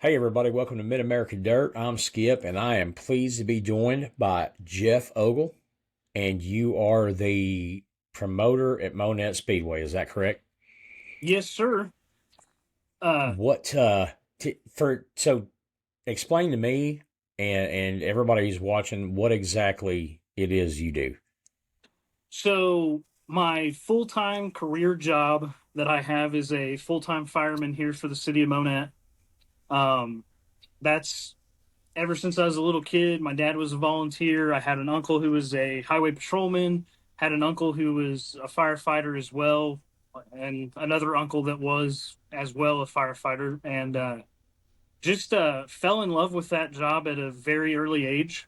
Hey everybody, welcome to Mid-American Dirt. I'm Skip and I am pleased to be joined by Jeff Ogle, and you are the promoter at Monett Speedway, is that correct? Yes, sir. Uh, What for so explain to me and everybody who's watching what exactly it is you do. so my full-time career job that I have is a full-time fireman here for the city of Monett. Um, that's ever since I was a little kid. My dad was a volunteer. I had an uncle who was a highway patrolman, had an uncle who was a firefighter as well, and another uncle that was as well a firefighter. And just fell in love with that job at a very early age,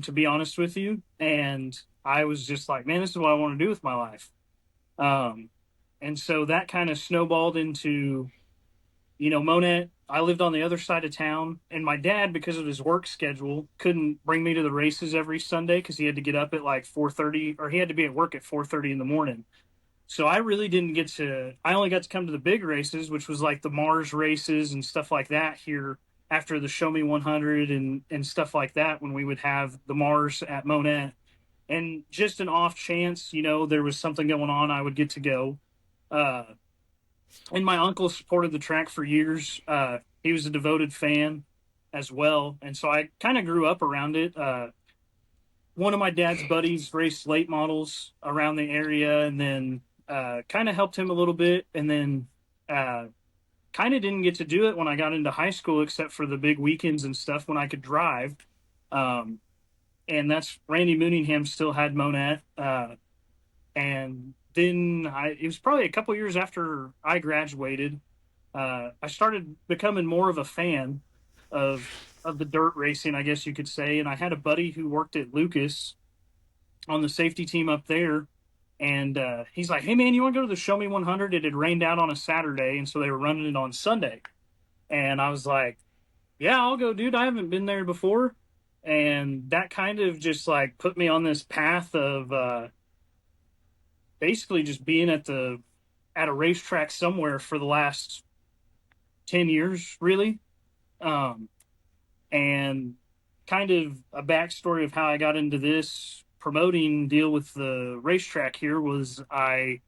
to be honest with you. And I was just like, man, this is what I want to do with my life. Um, and so that kind of snowballed into, Monett. I lived on the other side of town, and my dad, because of his work schedule, couldn't bring me to the races every Sunday because he had to get up at like 4:30, or he had to be at work at 4:30 in the morning. So I really didn't get to. I only got to come to the big races, which was like the Mars races and stuff like that here after the Show Me 100 and stuff like that when we would have the Mars at Monett. And just an off chance, there was something going on, I would get to go. Uh, and my uncle supported the track for years. He was a devoted fan as well, and so I kind of grew up around it. One of my dad's buddies raced late models around the area, and then kind of helped him a little bit, and then uh, kind of didn't get to do it when I got into high school, except for the big weekends and stuff when I could drive. Um, and that's Randy Mooningham still had Monett. And then it was probably a couple years after I graduated. I started becoming more of a fan of the dirt racing, I guess you could say. And I had a buddy who worked at Lucas on the safety team up there. And he's like, "Hey man, you want to go to the Show Me 100?" It had rained out on a Saturday, and so they were running it on Sunday. And I was like, "Yeah, I'll go, dude. I haven't been there before." And that kind of just like put me on this path of basically just being at a racetrack somewhere for the last 10 years, really. Um, and kind of a backstory of how I got into this promoting deal with the racetrack here was Kyle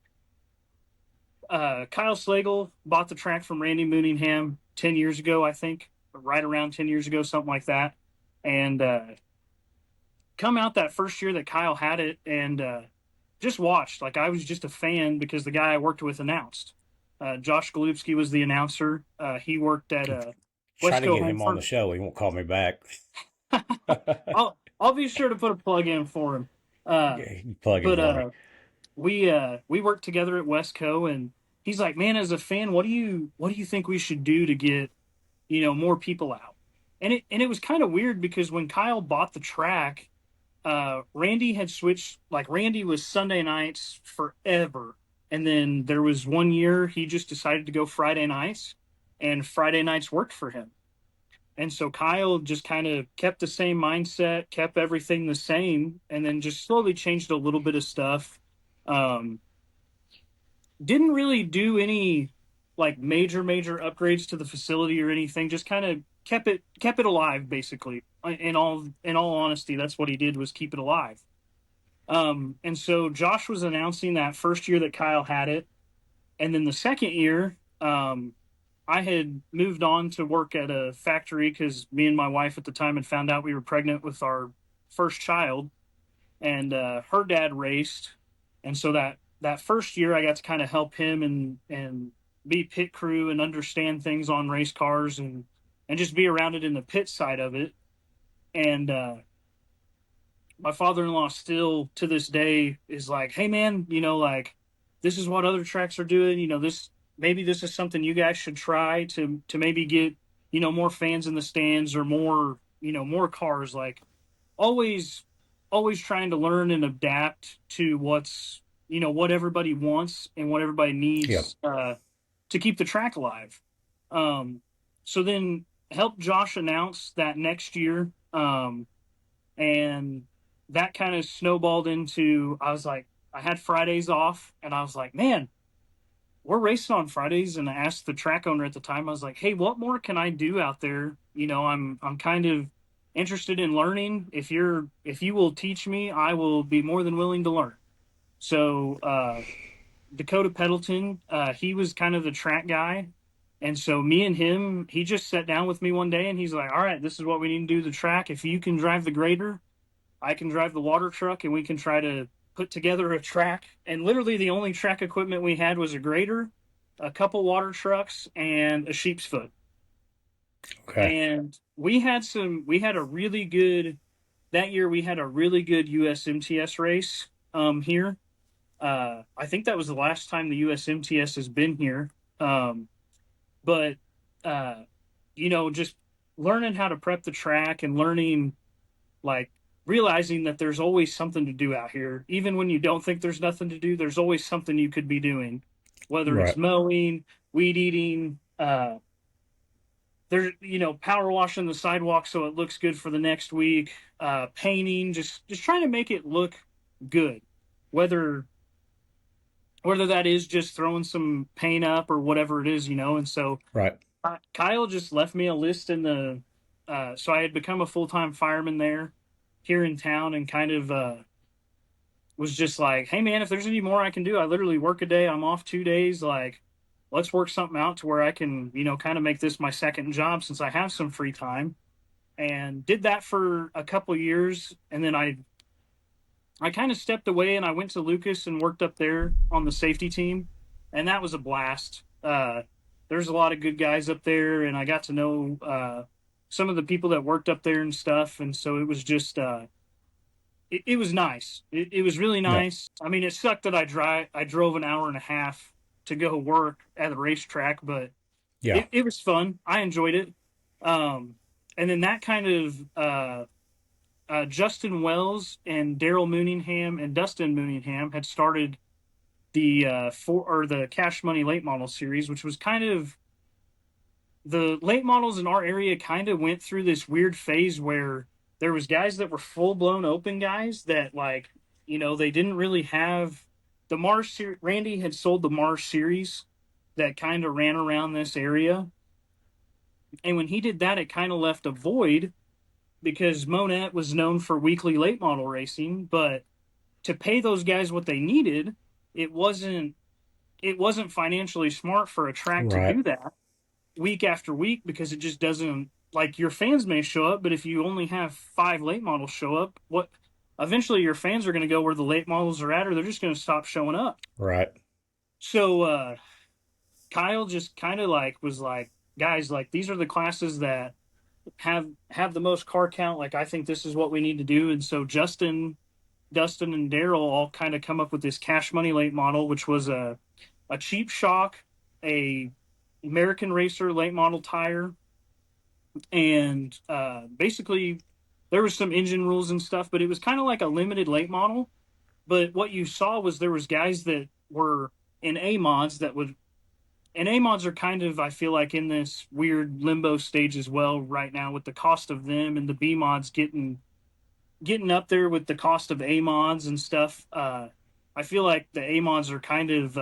Slagle bought the track from Randy Mooningham 10 years ago, I think, right around 10 years ago, something like that. And come out that first year that Kyle had it, and just watched. Like, I was just a fan because the guy I worked with announced. Josh Golubski was the announcer. He worked at Try to Westco get Home him on for. the show, he won't call me back. I'll be sure to put a plug in for him. Uh, Yeah, you plug him but for me. we worked together at Westco, and he's like, "Man, as a fan, what do you think we should do to get more people out?" And it was kind of weird because when Kyle bought the track, Randy had switched. Like, Randy was Sunday nights forever, and then there was one year he just decided to go Friday nights, and Friday nights worked for him. And so Kyle just kind of kept the same mindset, kept everything the same, and then just slowly changed a little bit of stuff. Um, didn't really do any like major upgrades to the facility or anything. Just kind of kept it alive, basically. In all honesty, that's what he did, was keep it alive. And so Josh was announcing that first year that Kyle had it, and then the second year, I had moved on to work at a factory because me and my wife at the time had found out we were pregnant with our first child, and her dad raced, and so that first year I got to kind of help him and be pit crew and understand things on race cars and just be around it in the pit side of it. And my father-in-law still to this day is like, "Hey man, like, this is what other tracks are doing. This is something you guys should try to maybe get more fans in the stands, or more cars." Like, always always trying to learn and adapt to what everybody wants and what everybody Yeah. needs to keep the track alive. Um, so then helped Josh announce that next year. And that kind of snowballed into, I was like, I had Fridays off, and I was like, man, we're racing on Fridays, and I asked the track owner at the time, I was like, hey, what more can I do out there? I'm kind of interested in learning. If you will teach me, I will be more than willing to learn. So Dakota Peddleton, he was kind of the track guy. And so me and him, he just sat down with me one day and he's like, all right, this is what we need to do the track. If you can drive the grader, I can drive the water truck and we can try to put together a track. And literally the only track equipment we had was a grader, a couple water trucks, and a sheep's foot. Okay. And we had a really good, that year we had a really good USMTS race here. I think that was the last time the USMTS has been here. Um, but, uh, just learning how to prep the track and learning, like, realizing that there's always something to do out here. Even when you don't think there's nothing to do, there's always something you could be doing, whether it's Right. mowing, weed eating, there's, power washing the sidewalk so it looks good for the next week, painting, just trying to make it look good, whether that is just throwing some paint up or whatever it is, And so Right. Kyle just left me a list in the, so I had become a full time fireman there here in town, and kind of was just like, hey man, if there's any more I can do, I literally work a day, I'm off 2 days. Like, let's work something out to where I can, kind of make this my second job since I have some free time. And did that for a couple years, and then I kind of stepped away and I went to Lucas and worked up there on the safety team, and that was a blast. There's a lot of good guys up there, and I got to know some of the people that worked up there and stuff, and so it was just it was nice. It was really Yeah. nice. I mean, it sucked that I drove an hour and a half to go work at the racetrack, but Yeah. it was fun. I enjoyed it. And then that kind of Justin Wells and Daryl Mooningham and Dustin Mooningham had started the the Cash Money Late Model series, which was kind of, the late models in our area kind of went through this weird phase where there was guys that were full blown open guys that, like, they didn't really have the Mars. Randy had sold the Mars series that kind of ran around this area, and when he did that, it kind of left a void because Monett was known for weekly late model racing, but to pay those guys what they needed, it wasn't financially smart for a track to Right. do that week after week, because it just doesn't, like, your fans may show up, but if you only have 5 late models show up, what, eventually your fans are going to go where the late models are at, or they're just going to stop showing up. Right. So Kyle just kind of like was like, guys, like, these are the classes that have the most car count. Like, I think this is what we need to do. And so Justin, Dustin, and Daryl all kind of come up with this Cash Money Late Model, which was a cheap shock, a American Racer late model tire, and basically there was some engine rules and stuff, but it was kind of like a limited late model. But what you saw was there was guys that were in A mods that would, and A mods are kind of, I feel like, in this weird limbo stage as well right now, with the cost of them and the B mods getting up there with the cost of A mods and stuff. I feel like the A mods are kind of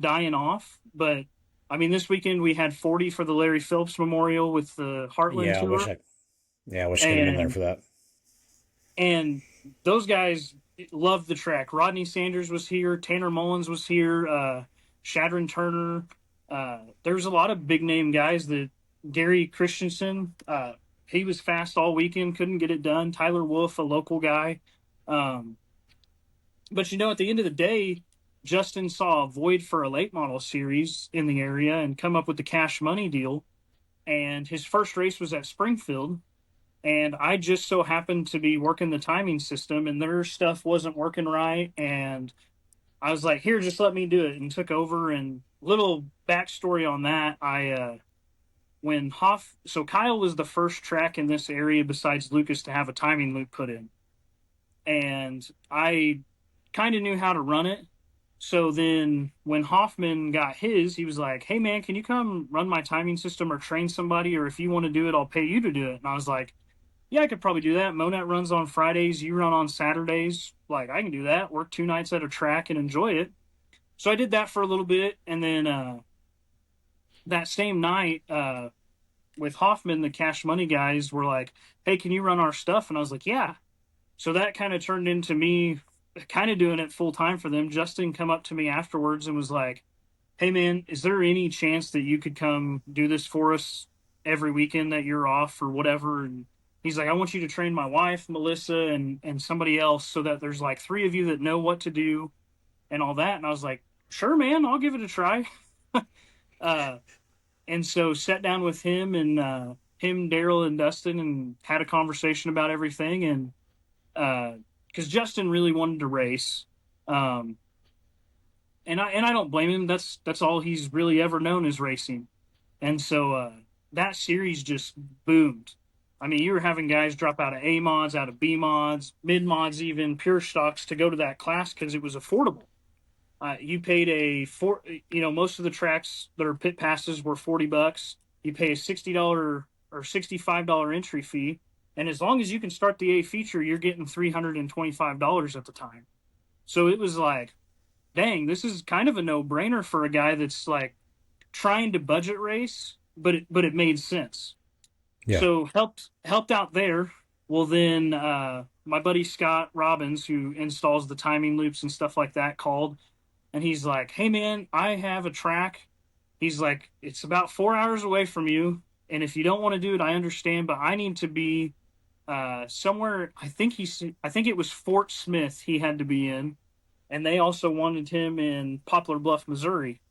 dying off. But I mean, this weekend we had 40 for the Larry Phillips Memorial with the Heartland Yeah. Tour, I wish I could have been there and for that. those guys loved the track. Rodney Sanders was here, Tanner Mullins was here, Shadron Turner. There's a lot of big name guys. That Gary Christensen, he was fast all weekend, couldn't get it done. Tyler Wolf, a local guy. Um, but at the end of the day, Justin saw a void for a late model series in the area and come up with the Cash Money deal. And his first race was at Springfield. And I just so happened to be working the timing system, and their stuff wasn't working right. And I was like, here, just let me do it, and took over. And little backstory on that, when so Kyle was the first track in this area besides Lucas to have a timing loop put in. And I kind of knew how to run it. So then when Hoffman got his, he was like, hey man, can you come run my timing system or train somebody? Or if you want to do it, I'll pay you to do it. And I was like, yeah, I could probably do that. Monett runs on Fridays, you run on Saturdays. Like, I can do that. Work 2 nights at a track and enjoy it. So I did that for a little bit, and then that same night with Hoffman, the Cash Money guys were like, "Hey, can you run our stuff?" And I was like, "Yeah." So that kind of turned into me kind of doing it full time for them. Justin come up to me afterwards and was like, "Hey man, is there any chance that you could come do this for us every weekend that you're off or whatever?" And he's like, "I want you to train my wife, Melissa, and somebody else so that there's like three of you that know what to do and all that." And I was like, "Sure, man, I'll give it a try." uh, and so sat down with him and him, Daryl, and Dustin, and had a conversation about everything. And because Justin really wanted to race, um, and I don't blame him. That's all he's really ever known is racing. And so that series just boomed. I mean, you were having guys drop out of A mods, out of B mods, mid mods, even pure stocks to go to that class because it was affordable. You paid most of the tracks that are pit passes were $40. You pay a $60 or $65 entry fee, and as long as you can start the A feature, you're getting $325 at the time. So it was like, dang, this is kind of a no brainer for a guy that's like trying to budget race, but it made sense. Yeah. So helped out there. Well, then my buddy Scott Robbins, who installs the timing loops and stuff like that, called and he's like, "Hey man, I have a track." He's like, "It's about 4 hours away from you, and if you don't want to do it, I understand, but I need to be somewhere." I think it was Fort Smith he had to be in, and they also wanted him in Poplar Bluff, Missouri.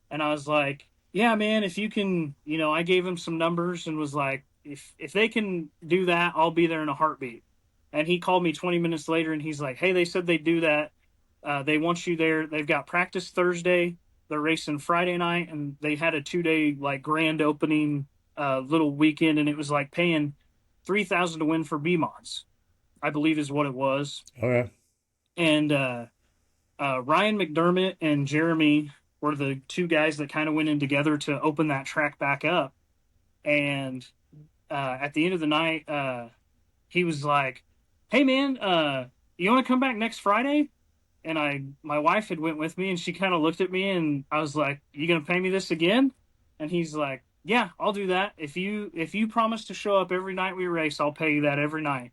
And I was like, "Yeah, man, if you can, I gave him some numbers and was like, if they can do that, I'll be there in a heartbeat." And he called me 20 minutes later and he's like, "Hey, they said they do that. They want you there. They've got practice Thursday. They're racing Friday night, and they had a 2 day like grand opening little weekend, and it was like paying 3,000 to win for B mods, I believe is what it was." Okay. And Ryan McDermott and Jeremy were the two guys that kind of went in together to open that track back up. And at the end of the night, he was like, "Hey man, you want to come back next Friday?" And my wife had went with me, and she kind of looked at me, and I was like, "You gonna pay me this again?" And he's like, "Yeah, I'll do that. If you promise to show up every night we race, I'll pay you that every night."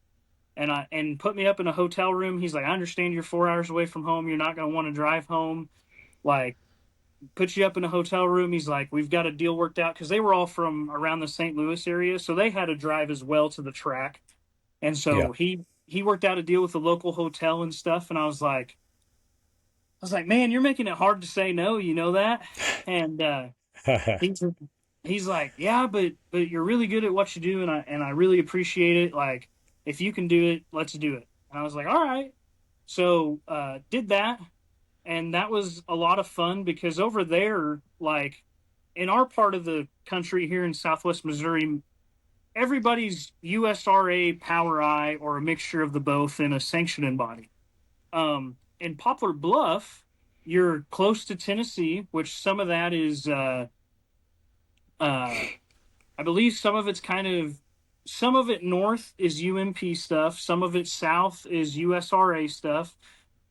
And put me up in a hotel room. He's like, "I understand you're 4 hours away from home. You're not gonna want to drive home. Like, put you up in a hotel room." He's like, "We've got a deal worked out," because they were all from around the St. Louis area, so they had to drive as well to the track. And Yeah. so he worked out a deal with the local hotel and stuff. And I was like, "Man, you're making it hard to say no. You know that?" And he's he's like, "Yeah, but you're really good at what you do, and I really appreciate it. Like, if you can do it, let's do it." And I was like, "All right." So did that, and that was a lot of fun because over there, like in our part of the country here in Southwest Missouri, everybody's USRA, Power I, or a mixture of the both in a sanctioning body. In Poplar Bluff, you're close to Tennessee, which some of that is, uh, I believe some of it north is UMP stuff, some of it south is USRA stuff,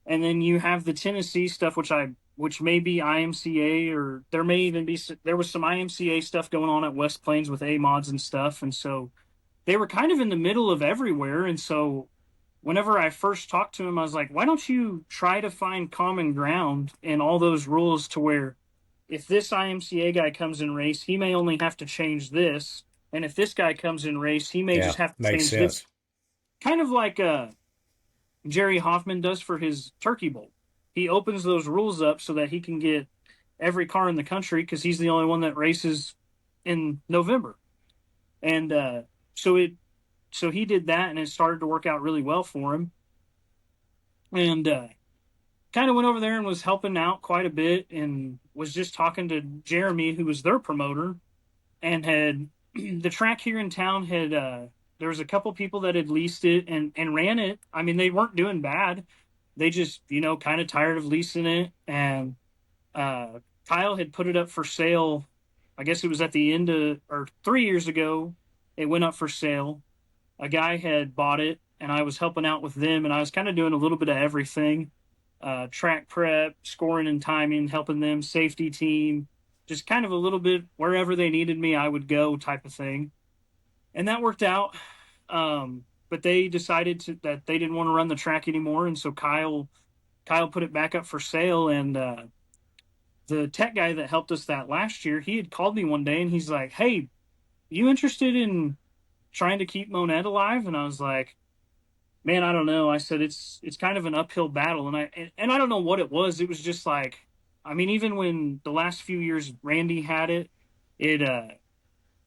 and then you have the Tennessee stuff, which may be IMCA, or there was some IMCA stuff going on at West Plains with A mods and stuff, and so they were kind of in the middle of everywhere. And so whenever I first talked to him, I was like, "Why don't you try to find common ground in all those rules to where if this IMCA guy comes in race, he may only have to change this. And if this guy comes in race, he may Yeah. just have to Makes change this." sense. Kind of like Jerry Hoffman does for his Turkey Bowl. He opens those rules up so that he can get every car in the country because he's the only one that races in November. And so he did that, and it started to work out really well for him. And kind of went over there and was helping out quite a bit, and was just talking to Jeremy, who was their promoter, and had the track here in town had there was a couple people that had leased it and ran it. I mean, they weren't doing bad. They just kind of tired of leasing it, and Kyle had put it up for sale. I guess it was at the end of or 3 years ago. It went up for sale. A guy had bought it, and I was helping out with them, and I was kind of doing a little bit of everything. track prep, scoring and timing, helping them, safety team, just kind of a little bit wherever they needed me, I would go type of thing. And that worked out. But they decided that they didn't want to run the track anymore, and so Kyle put it back up for sale. And the tech guy that helped us that last year, he had called me one day and he's like, "Hey, you interested in trying to keep Monett alive?" And I was like, "Man, I don't know." I said, "It's kind of an uphill battle," and I don't know what it was. It was just like, I mean, even when the last few years Randy had it, it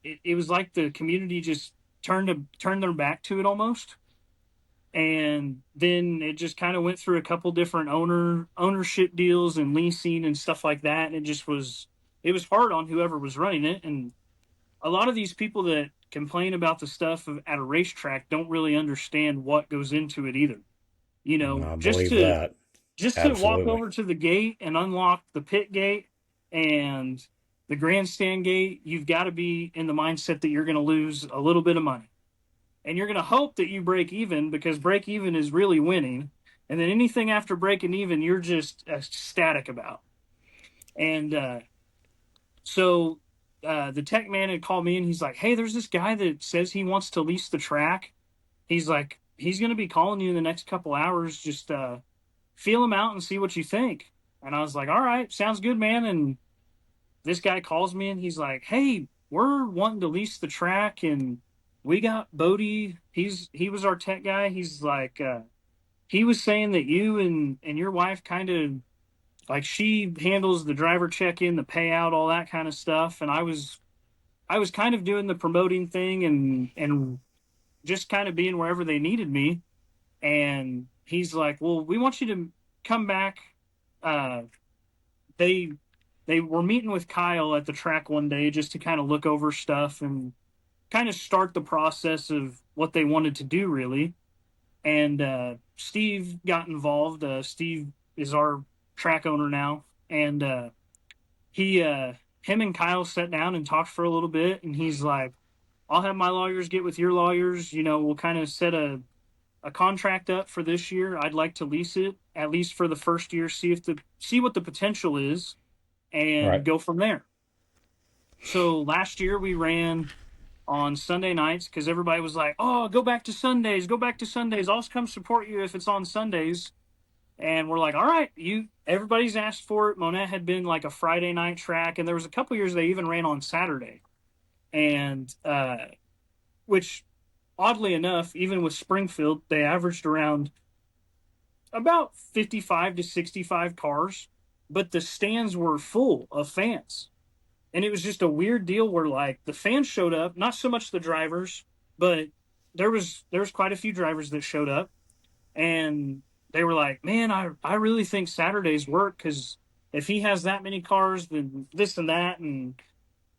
it was like the community just turned their back to it almost. And then it just kind of went through a couple different ownership deals and leasing and stuff like that, and it was hard on whoever was running it. And a lot of these people that complain about the stuff at a racetrack don't really understand what goes into it either. You know, I believe that. just to walk Absolutely. over to the gate and unlock the pit gate and the grandstand gate, you've got to be in the mindset that you're going to lose a little bit of money, and you're going to hope that you break even, because break even is really winning. And then anything after breaking even, you're just ecstatic about. And the tech man had called me and he's like, "Hey, there's this guy that says he wants to lease the track. He's like, he's going to be calling you in the next couple hours. Just feel him out and see what you think." And I was like, "All right, sounds good, man." And this guy calls me and he's like, "Hey, we're wanting to lease the track, and we got Bodie. He was our tech guy. He's like, he was saying that you and your wife kind of, like, she handles the driver check-in, the payout, all that kind of stuff." And I was kind of doing the promoting thing and just kind of being wherever they needed me. And he's like, "Well, we want you to come back." Uh, they they were meeting with Kyle at the track one day just to kind of look over stuff and kind of start the process of what they wanted to do, really. And Steve got involved. Steve is our track owner now, and he him and Kyle sat down and talked for a little bit. And he's like, "I'll have my lawyers get with your lawyers. You know, we'll kind of set a contract up for this year. I'd like to lease it at least for the first year, see what the potential is, and Right. go from there." So last year we ran on Sunday nights because everybody was like, "Oh, go back to Sundays, go back to Sundays. I'll come support you if it's on Sundays." And we're like, "All right, you." Everybody's asked for it. Monett had been like a Friday night track, and there was a couple years they even ran on Saturday. And which, oddly enough, even with Springfield, they averaged around about 55 to 65 cars, but the stands were full of fans. And it was just a weird deal where, like, the fans showed up, not so much the drivers, but there was quite a few drivers that showed up, and they were like, "Man, I really think Saturdays work, because if he has that many cars, then this and that." And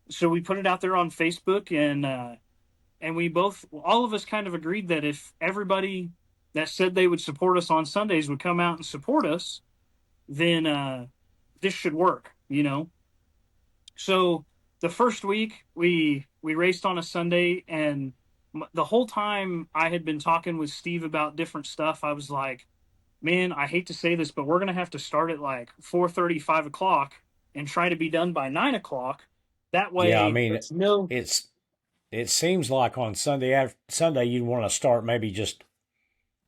so we put it out there on Facebook, and we both, all of us, kind of agreed that if everybody that said they would support us on Sundays would come out and support us, then this should work, you know. So the first week we raced on a Sunday, and the whole time I had been talking with Steve about different stuff. I was like, "Man, I hate to say this, but we're gonna have to start at like 4:30, 5 o'clock, and try to be done by 9 o'clock. That Yeah, I way, mean, it's no." it's it seems like on Sunday you'd want to start maybe just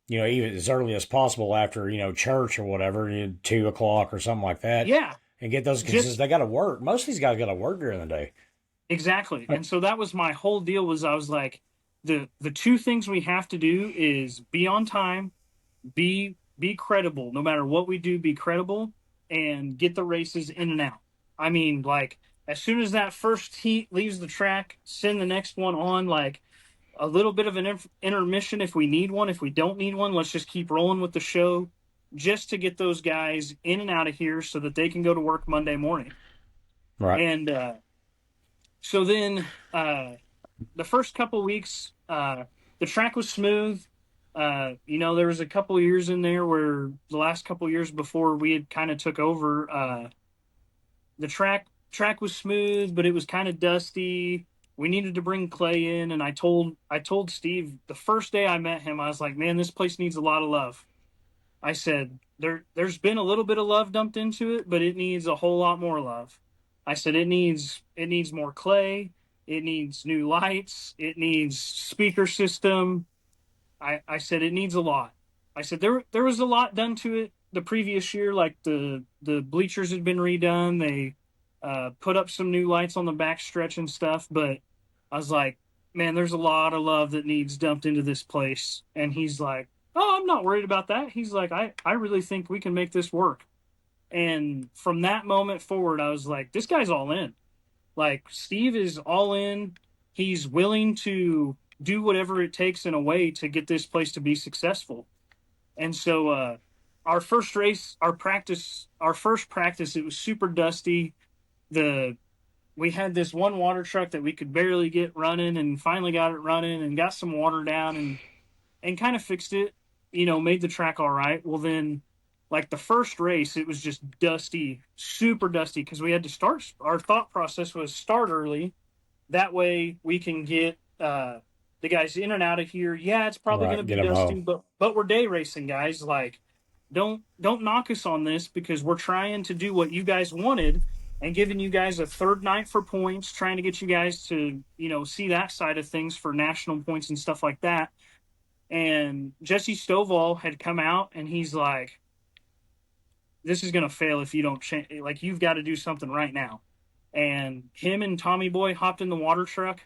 even as early as possible after church or whatever, 2 o'clock or something like that, Yeah, and get those because just they got to work. Most of these guys got to work during the day. exactly. And so that was my whole deal. Was I was like, the two things we have to do is be on time, be credible. No matter what we do, be credible, and get the races in and out. I mean, like, as soon as that first heat leaves the track, send the next one on. Like, a little bit of an intermission if we need one. If we don't need one, let's just keep rolling with the show, just to get those guys in and out of here so that they can go to work Monday morning. Right. And so then the first couple weeks, the track was smooth. There was a couple years in there where the last couple years before we had kind of took over, the track was smooth, but it was kind of dusty. We needed to bring clay in, and I told Steve the first day I met him, I was like, "Man, this place needs a lot of love." I said, there's been a little bit of love dumped into it, but it needs a whole lot more love. I said it needs more clay, it needs new lights, it needs speaker system. I said it needs a lot. I said there was a lot done to it the previous year, like the bleachers had been redone. They put up some new lights on the back stretch and stuff, but I was like, man, there's a lot of love that needs dumped into this place. And he's like, oh, I'm not worried about that. He's like, I really think we can make this work. And from that moment forward, I was like, this guy's all in. Like, Steve is all in. He's willing to do whatever it takes in a way to get this place to be successful. And so, our first race, our first practice, it was super dusty. The We had this one water truck that we could barely get running, and finally got it running and got some water down, and kind of fixed it, made the track all right. Well, then, like the first race, it was just dusty, super dusty, because we had to start. Our thought process was start early. That way we can get the guys in and out of here. Yeah, it's probably going Right. to Get be them dusty, home. but we're day racing guys. Like, don't knock us on this, because we're trying to do what you guys wanted and giving you guys a third night for points, trying to get you guys to see that side of things for national points and stuff like that. And Jesse Stovall had come out and he's like, this is going to fail if you don't change. Like, you've got to do something right now. And him and Tommy Boy hopped in the water truck,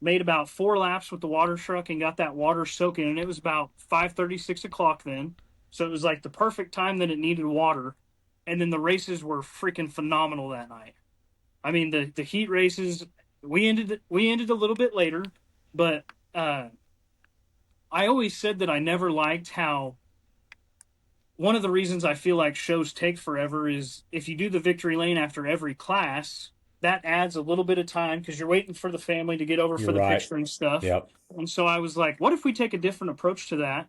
made about 4 laps with the water truck, and got that water soaking. And it was about 5:30, 6 o'clock then. So it was like the perfect time that it needed water. And then the races were freaking phenomenal that night. I mean, the heat races, we ended a little bit later, but I always said that I never liked how one of the reasons I feel like shows take forever is if you do the victory lane after every class, that adds a little bit of time because you're waiting for the family to get over You're for the right. picture and stuff. Yep. And so I was like, what if we take a different approach to that?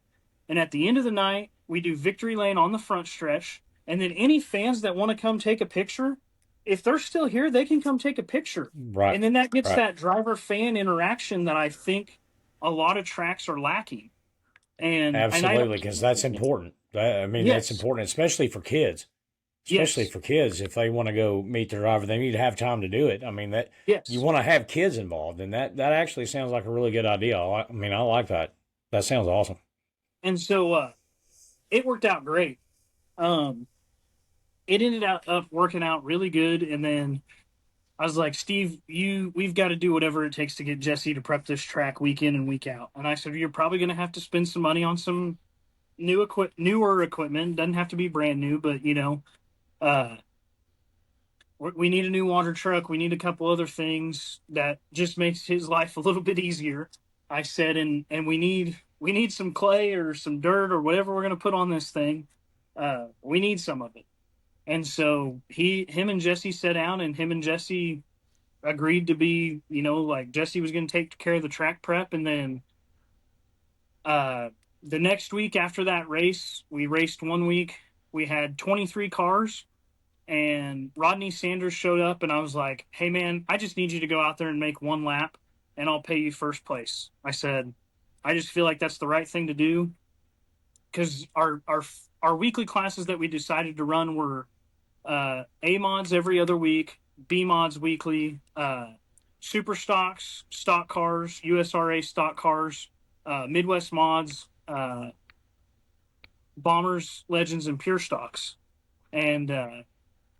And at the end of the night, we do victory lane on the front stretch. And then any fans that want to come take a picture, if they're still here, they can come take a picture. Right. And then that gets Right. that driver fan interaction that I think a lot of tracks are lacking. And I Absolutely, don't. because that's important. I mean, that's Yes. important, especially for kids. Especially Yes. for kids, if they want to go meet their driver, they need to have time to do it. I mean, that you Yes. want to have kids involved, and that actually sounds like a really good idea. I mean, I like that. That sounds awesome. And so it worked out great. Um, it ended up working out really good. And then I was like, Steve, we've got to do whatever it takes to get Jesse to prep this track week in and week out. And I said, you're probably going to have to spend some money on some newer equipment. Doesn't have to be brand new, but uh, we need a new water truck. We need a couple other things that just makes his life a little bit easier. I said, and we need some clay or some dirt or whatever we're going to put on this thing. We need some of it. And so him and Jesse sat down, and him and Jesse agreed to be, like Jesse was going to take care of the track prep, and then uh, the next week after that race, we raced one week. We had 23 cars, and Rodney Sanders showed up, and I was like, hey man, I just need you to go out there and make one lap, and I'll pay you first place. I said, I just feel like that's the right thing to do, because our weekly classes that we decided to run were A mods every other week, B mods weekly, super stocks, stock cars, USRA stock cars, Midwest mods, bombers, legends, and pure stocks. And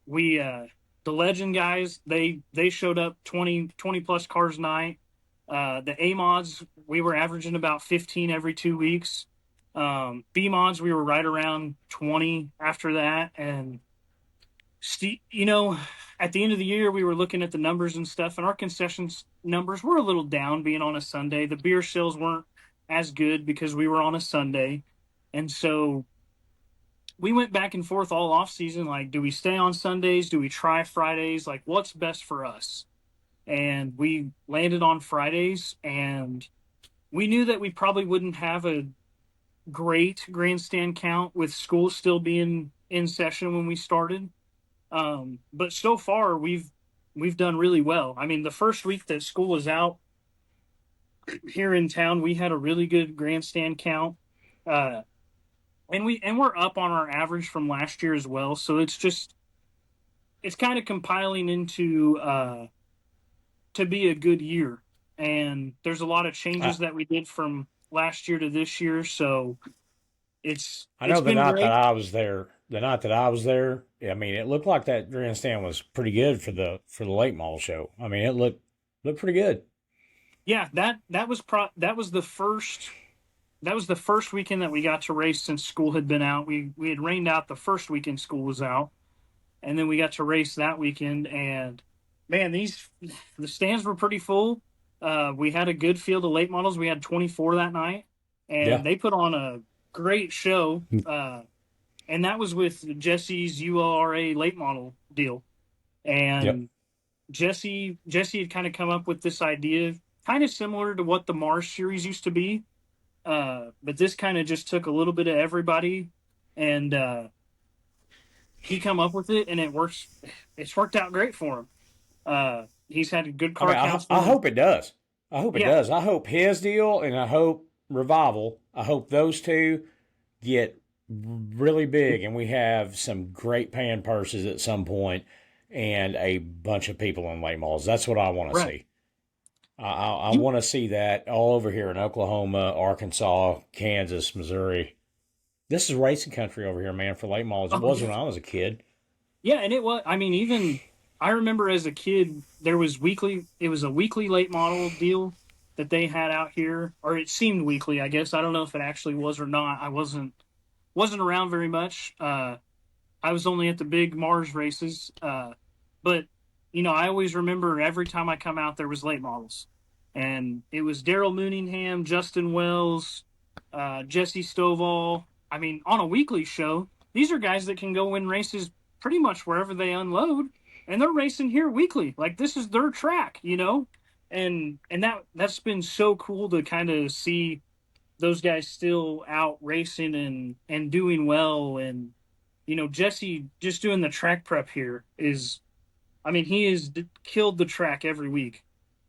we the legend guys, they showed up 20 plus cars a night. The A mods, we were averaging about 15 every 2 weeks. B mods, we were right around 20 after that. And at the end of the year, we were looking at the numbers and stuff, and our concessions numbers were a little down being on a Sunday. The beer sales weren't as good because we were on a Sunday. And so we went back and forth all off season. Like, do we stay on Sundays? Do we try Fridays? Like, what's best for us? And we landed on Fridays, and we knew that we probably wouldn't have a great grandstand count with school still being in session when we started. But so far we've done really well. I mean, the first week that school was out here in town, we had a really good grandstand count. Uh, we're up on our average from last year as well. So it's kind of compiling into to be a good year. And there's a lot of I, changes that we did from last year to this year, so I it's know the been night that great. I was there, I mean, it looked like that grandstand was pretty good for the late model show. I mean, it looked pretty good. Yeah, that was the first weekend that we got to race since school had been out. We had rained out the first weekend school was out, and then we got to race that weekend. And man, these the stands were pretty full. We had a good field of late models. We had 24 that night, Yeah. and they put on a great show. And that was with Jesse's ULRA late model deal. Yep. And Jesse had kind of come up with this idea, kind of similar to what the Mars series used to be, but this kind of just took a little bit of everybody, and he come up with it, and it works. It's worked out great for him. He's had good I mean, car I counseling. hope it does. I hope it Yeah, does. I hope his deal and I hope Revival, I hope those two get really big and we have some great paying purses at some point and a bunch of people in late malls. That's what I want to right. see. I You, want to see that all over here in Oklahoma, Arkansas, Kansas, Missouri. This is racing country over here, man, for late models. It oh was yeah, when I was a kid. yeah, and it was. I mean, even I remember as a kid, there was weekly. It was a weekly late model deal that they had out here, or it seemed weekly. I guess I don't know if it actually was or not. I wasn't around very much. I was only at the big Mars races, but I always remember every time I come out there was late models, and it was Daryl Mooningham, Justin Wells, Jesse Stovall. I mean, on a weekly show, these are guys that can go win races pretty much wherever they unload, and they're racing here weekly. Like this is their track. And that's been so cool to kind of see those guys still out racing and doing well. And Jesse just doing the track prep here is, I mean, he has killed the track every week.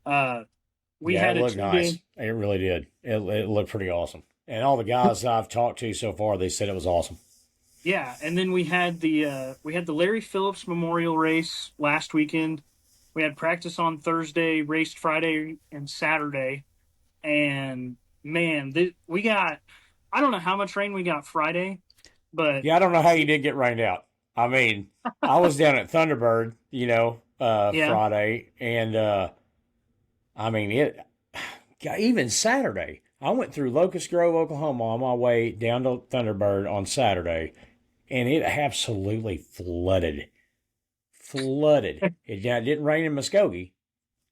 Uh, we Yeah, it had a looked 2 day. nice. It really did. It looked pretty awesome. And all the guys I've talked to so far, they said it was awesome. Yeah, and then we had the Larry Phillips Memorial Race last weekend. We had practice on Thursday, raced Friday and Saturday, and man, we got, I don't know how much rain we got Friday, but Yeah, I don't know how you did get rained out. I mean, I was down at Thunderbird, yeah, Friday, and I mean it. Even Saturday, I went through Locust Grove, Oklahoma, on my way down to Thunderbird on Saturday, and it absolutely flooded. Flooded. It didn't rain in Muskogee,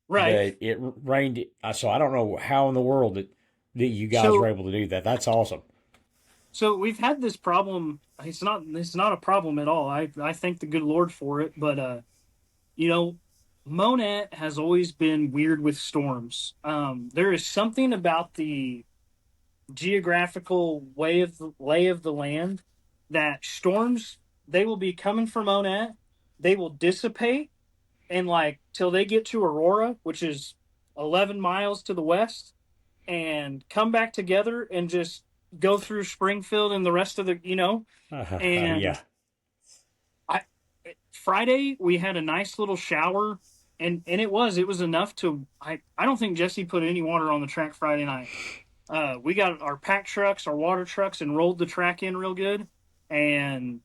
right. but it rained. So I don't know how in the world that you guys were So able to do that. That's awesome. So we've had this problem. It's not a problem at all. I thank the good Lord for it. But you know, Monett has always been weird with storms. There is something about the geographical way of the lay of the land that storms, they will be coming from Monett. They will dissipate and like till they get to Aurora, which is 11 miles to the west, and come back together and just go through Springfield and the rest of the. And Yeah, I Friday we had a nice little shower, and it was enough to, I don't think Jesse put any water on the track Friday night. We got our pack trucks, our water trucks, and rolled the track in real good, and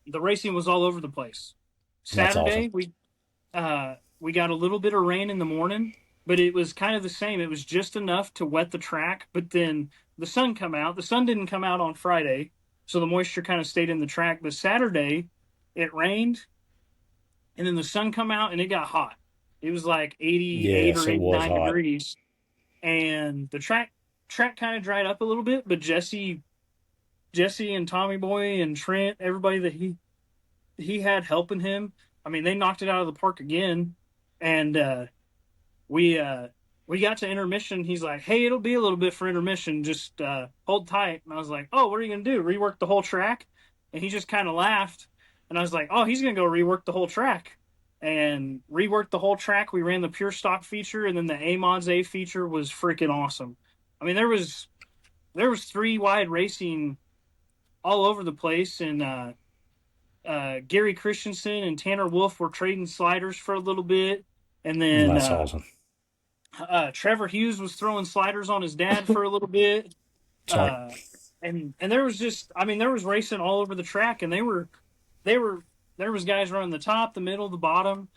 the racing was all over the place. that's awesome. Saturday we got a little bit of rain in the morning, but it was kind of the same. It was just enough to wet the track, but then the sun come out. The sun didn't come out on Friday, so the moisture kind of stayed in the track. But Saturday, it rained, and then the sun come out, and it got hot. It was like 88 or Yes, it was 89 hot. degrees, and the track kind of dried up a little bit. But Jesse and Tommy Boy and Trent, everybody that he had helping him, I mean, they knocked it out of the park again. And we uh we got to intermission. He's like, "Hey, it'll be a little bit for intermission. Just hold tight." And I was like, "Oh, what are you gonna do? Rework the whole track?" And he just kind of laughed. And I was like, "Oh, he's gonna go rework the whole track." And reworked the whole track. We ran the pure stock feature, and then the A Mods A feature was freaking awesome. I mean, there was three wide racing all over the place. And Gary Christensen and Tanner Wolf were trading sliders for a little bit, and then That's awesome. Trevor Hughes was throwing sliders on his dad for a little bit. Sorry. Uh, and there was just, I mean, there was racing all over the track, and they were there was guys running the top, the middle, the bottom,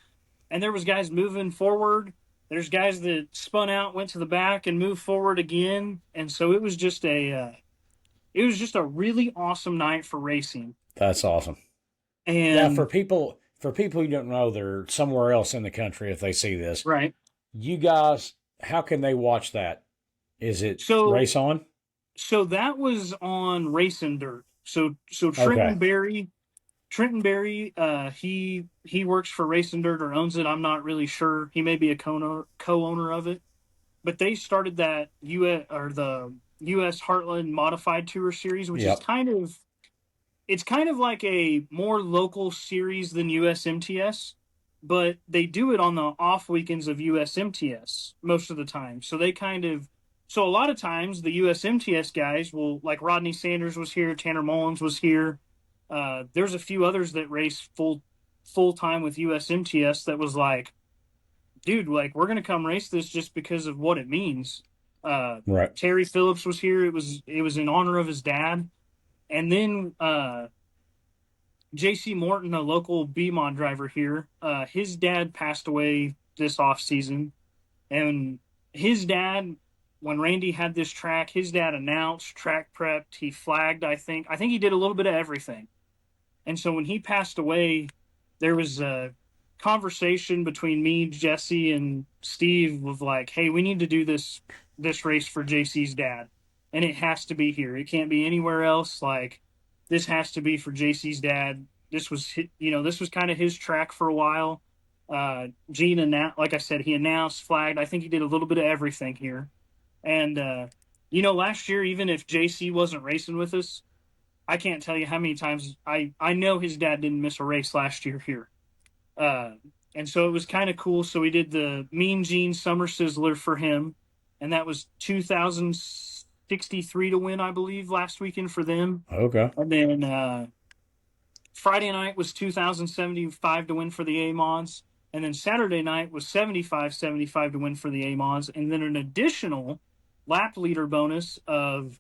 and there was guys moving forward. There's guys that spun out, went to the back, and moved forward again. And so it was just a really awesome night for racing. That's awesome. Now, And for people who don't know, they're somewhere else in the country. If they see this, right, you guys, how can they watch that? Is it so Race On? so that was on Racing Dirt. So Okay. Trenton Berry, he works for Racing Dirt or owns it. I'm not really sure. He may be a co-owner of it, but they started that the U.S. Heartland Modified Tour Series, which is Yep. it's kind of like a more local series than USMTS, but they do it on the off weekends of USMTS most of the time. So a lot of times the USMTS guys will, like Rodney Sanders was here, Tanner Mullins was here. There's a few others that race full time with USMTS that was like, dude, like we're gonna come race this just because of what it means. Right. Terry Phillips was here. It was in honor of his dad, and then J.C. Morton, a local B-Mod driver here, his dad passed away this off season, and his dad, when Randy had this track, his dad announced, track prepped, he flagged. I think he did a little bit of everything. And so when he passed away, there was a conversation between me, Jesse, and Steve of like, hey, we need to do this race for JC's dad, and it has to be here. It can't be anywhere else. Like this has to be for JC's dad. This was kind of his track for a while. Gene announced, like I said, he announced, flagged. I think he did a little bit of everything here. And last year, even if JC wasn't racing with us, I can't tell you how many times I know his dad didn't miss a race last year here. Uh, and so it was kind of cool. So we did the Mean Gene Summer Sizzler for him, and that was 2,063 to win, I believe, last weekend for them. Okay. And then Friday night was 2,075 to win for the A-Mods. And then Saturday night was 75.75 to win for the A-Mods. And then an additional lap leader bonus of,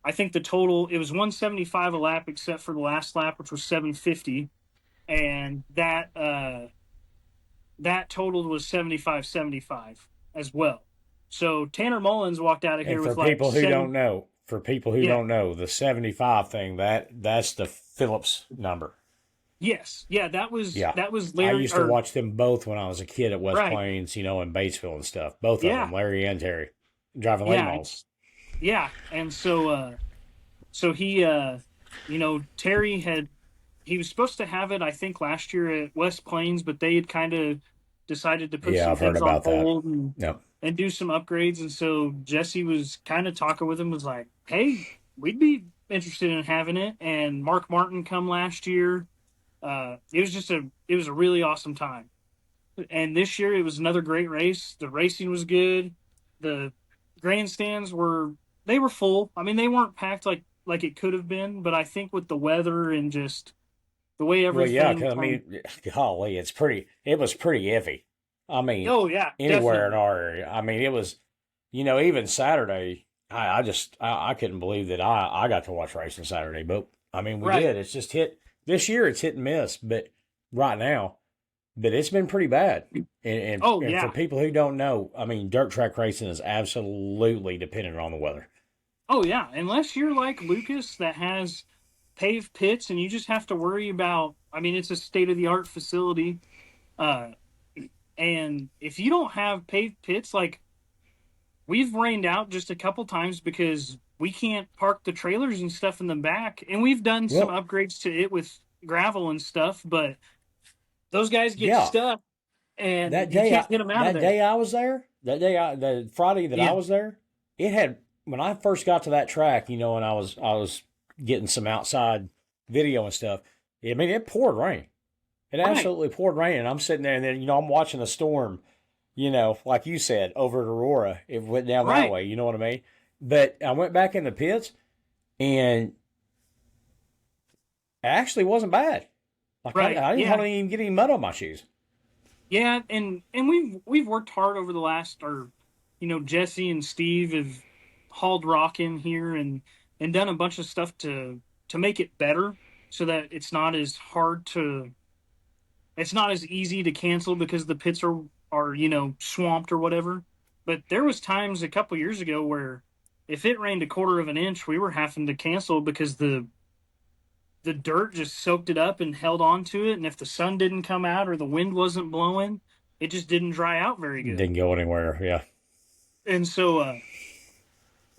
I think the total, it was 175 a lap except for the last lap, which was 750. And that totaled was 75.75 as well. So Tanner Mullins walked out of here And for with people who don't know, yeah, the 75 thing, that's the Phillips number. yes, yeah, that was Yeah. I Larry. used to watch them both when I was a kid at West Right, Plains, in Batesville and stuff. Both of yeah, them, Larry and Terry, driving late yeah, models. yeah, and so he Terry he was supposed to have it, I think, last year at West Plains, but they had kind of decided to put Yeah, some I've heard things on about that. hold Yep. and do some upgrades. And so Jesse was kind of talking with him, was like, hey, we'd be interested in having it. And Mark Martin come last year. It was a really awesome time. And this year it was another great race. The racing was good. The grandstands they were full. I mean, they weren't packed like it could have been, but I think with the weather and just the way Well, yeah, everything because I mean, golly, it was pretty iffy. I mean, oh yeah, anywhere in definitely. our area. I mean, it was, even Saturday, I couldn't believe that I got to watch racing Saturday, but I mean, we Right. did. It's just this year it's hit and miss, but right now, but it's been pretty bad. Oh And for yeah. people who don't know, I mean, dirt track racing is absolutely dependent on the weather. Oh yeah. Unless you're like Lucas that has paved pits and you just have to worry about, I mean, it's a state of the art facility. Uh and if you don't have paved pits, like we've rained out just a couple times because we can't park the trailers and stuff in the back. And we've done some Well, upgrades to it with gravel and stuff, but those guys get yeah, stuck and you can't get them out of that there. day I was there, the Friday that I Yeah. was there, it had when I first got to that track, and I was getting some outside video and stuff. I mean, it poured rain. It Right. absolutely poured rain, and I'm sitting there, and then I'm watching the storm. Like you said, over at Aurora, it went down that Right. way. You know what I mean? But I went back in the pits, and actually wasn't bad. Like Right. I didn't Yeah. hardly even get any mud on my shoes. Yeah, and we've worked hard over the last, or Jesse and Steve have hauled rock in here and done a bunch of stuff to make it better so that it's not as easy to cancel because the pits are swamped or whatever. But there was times a couple years ago where if it rained a quarter of an inch, we were having to cancel because the dirt just soaked it up and held on to it. And if the sun didn't come out or the wind wasn't blowing, it just didn't dry out very good. Didn't go anywhere. Yeah. And so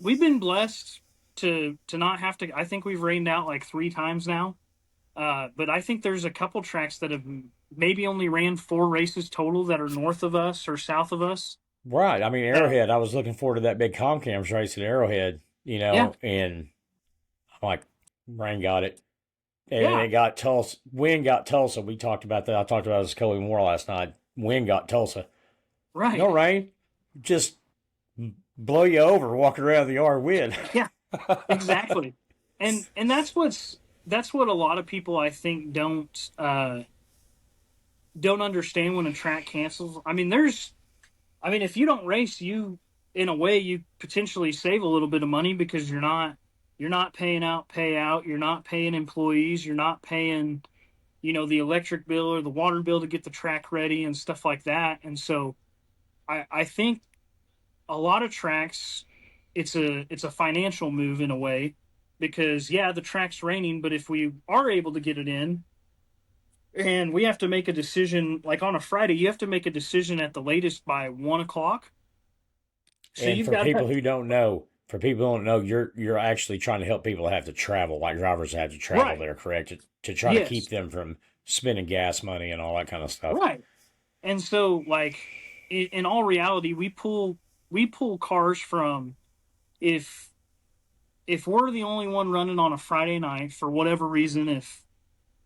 we've been blessed to not have to. I think we've rained out like 3 times now. But I think there's a couple tracks that have maybe only ran 4 races total that are north of us or south of us. Right. I mean, That, Arrowhead, I was looking forward to that big Comcams race at Arrowhead, yeah, and I'm like, rain got it. And yeah, it got Tulsa. Wind got Tulsa. We talked about that. I talked about it with Kobe Moore last night. Wind got Tulsa. No right, rain. Just blow you over walking around the yard wind. yeah, exactly. And that's what a lot of people I think don't understand when a track cancels. I mean, if you don't race, you in a way you potentially save a little bit of money because you're not paying out payout, you're not paying employees, you're not paying the electric bill or the water bill to get the track ready and stuff like that. And so I think a lot of tracks it's a financial move in a way because yeah, the track's raining, but if we are able to get it in and we have to make a decision like on a Friday, you have to make a decision at the latest by 1 o'clock. So And you've got to, for people who don't know, you're actually trying to help people that have to travel, like drivers that have to travel right. there, correct? To try to keep Yes. them from spending gas money and all that kind of stuff. Right. And so like in all reality, we pull cars from if if we're the only one running on a Friday night for whatever reason, if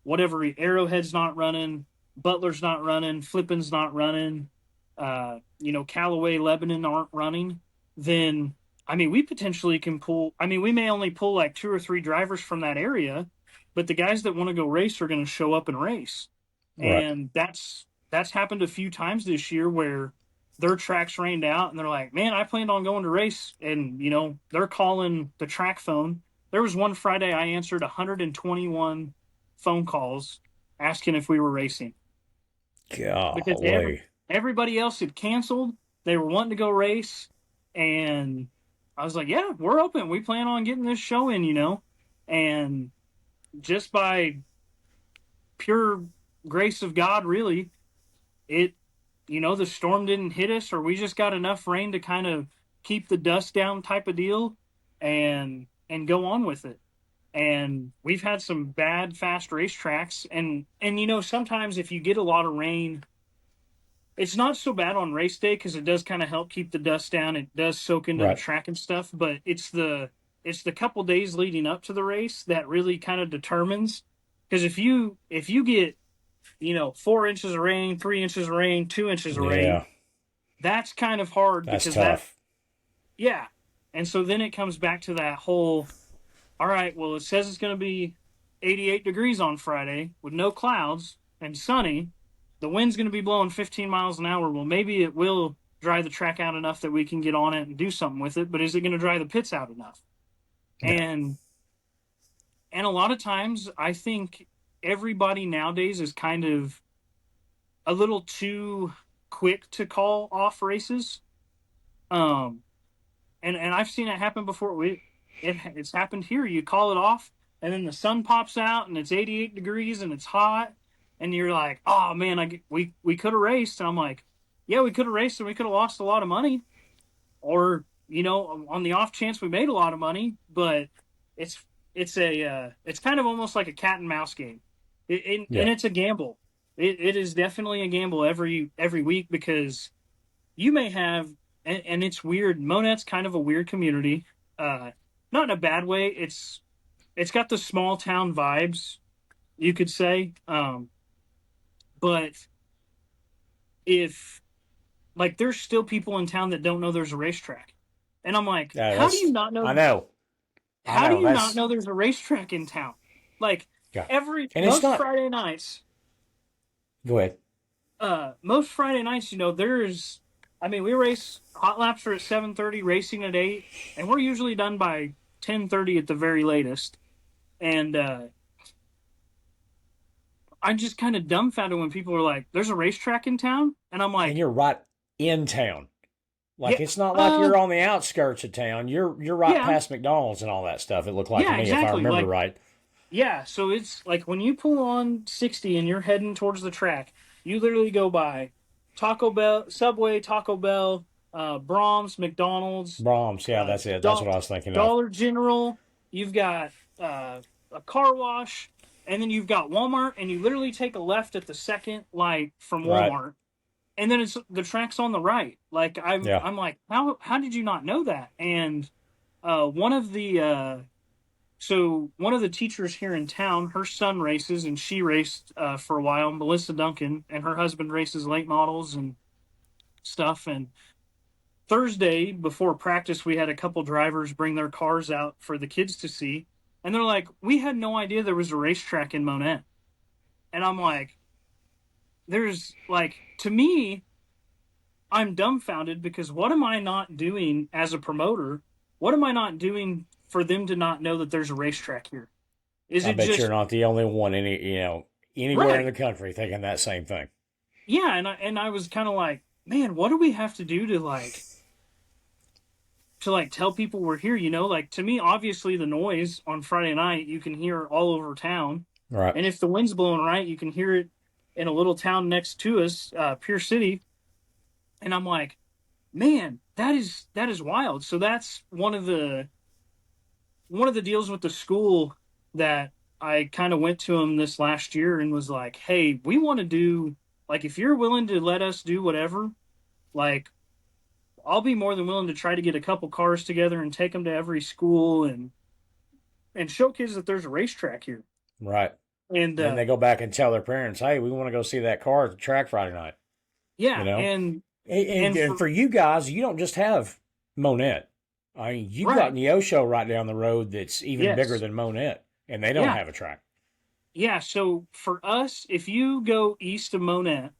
whatever Arrowhead's not running, Butler's not running, Flippin's not running, Callaway, Lebanon aren't running, then I mean, we potentially can pull. I mean, we may only pull like 2 or 3 drivers from that area, but the guys that want to go race are going to show up and race, Right. and that's happened a few times this year where their tracks rained out and they're like, man, I planned on going to race, and they're calling the track phone. There was one Friday I answered 121 phone calls asking if we were racing because Golly. everybody else had canceled. They were wanting to go race, and I was like, "Yeah, we're open. We plan on getting this show in." And just by pure grace of God, really, it the storm didn't hit us, or we just got enough rain to kind of keep the dust down, type of deal, and go on with it. And we've had some bad fast racetracks, and sometimes if you get a lot of rain, it's not so bad on race day because it does kind of help keep the dust down. It does soak into the Right. track and stuff, but it's the couple days leading up to the race that really kind of determines. Because if you get 4 inches of rain, 3 inches of rain, 2 inches of rain, Yeah. that's kind of hard That's because that, tough. yeah. And so then it comes back to that whole, all right, well, it says it's going to be 88 degrees on Friday with no clouds and sunny. The wind's going to be blowing 15 miles an hour. Well, maybe it will dry the track out enough that we can get on it and do something with it, but is it going to dry the pits out enough? No. And a lot of times I think everybody nowadays is kind of a little too quick to call off races. Um, and I've seen it happen before. It's happened here. You call it off, and then the sun pops out, and it's 88 degrees, and it's hot, and you're like, "Oh man, we could have raced." And I'm like, "Yeah, we could have raced, and we could have lost a lot of money, or on the off chance we made a lot of money." But it's it's kind of almost like a cat and mouse game, and Yeah. it's a gamble. It is definitely a gamble every week because you may have, and it's weird. Monett's kind of a weird community, uh, not in a bad way. It's got the small town vibes, you could say. But if like there's still people in town that don't know there's a racetrack, and I'm like, Yeah. how do you not know? I know. I How do know. you not That's know there's a racetrack in town? Like Yeah. every And it's most not, Friday nights, go ahead. there's, I mean, we race hot laps are at 7:30, racing at 8, and we're usually done by 10:30 at the very latest. And I'm just kind of dumbfounded when people are like, "There's a racetrack in town," and I'm And like, you're right in town. Like "Yeah, it's not like you're on the outskirts of town. You're right yeah, past McDonald's and all that stuff. It looked like to yeah, me, if I exactly." remember Like, right. yeah, so it's like when you pull on 60 and you're heading towards the track, you literally go by Taco Bell, Subway, Taco Bell, Brahms, McDonald's, Brahms, yeah, that's it. That's what I was thinking of. Dollar General. You've got uh, a car wash, and then you've got Walmart, and you literally take a left at the second light from Right. Walmart, and then it's the track's on the right. Like Yeah. I'm like, how did you not know that? And one of the one of the teachers here in town, her son races, and she raced for a while. Melissa Duncan, and her husband races late models and stuff. And Thursday before practice, we had a couple drivers bring their cars out for the kids to see, and they're like, "We had no idea there was a racetrack in Monett." And I'm like, "There's like to me, I'm dumbfounded because what am I not doing as a promoter? What am I not doing for them to not know that there's a racetrack here? Is I it bet you're just not the only one anywhere in the right? country thinking that same thing. Yeah." And I was kind of like, man, what do we have to do to like tell people we're here? Like to me, obviously the noise on Friday night you can hear all over town, Right. and if the wind's blowing right, you can hear it in a little town next to us, Pierce City. And I'm like, man, that is wild. So that's one of the deals with the school that I kind of went to them this last year and was like, hey, we want to do, like, if you're willing to let us do whatever, like, I'll be more than willing to try to get a couple cars together and take them to every school and show kids that there's a racetrack here. Right. And Then they go back and tell their parents, "Hey, we want to go see that car at the track Friday night." You yeah, know, and, and and for for you guys, you don't just have Monett. I mean, you've got right, Neosho right down the road that's even bigger yes, than Monett, and they don't yeah, have a track. yeah. So for us, if you go east of Monett,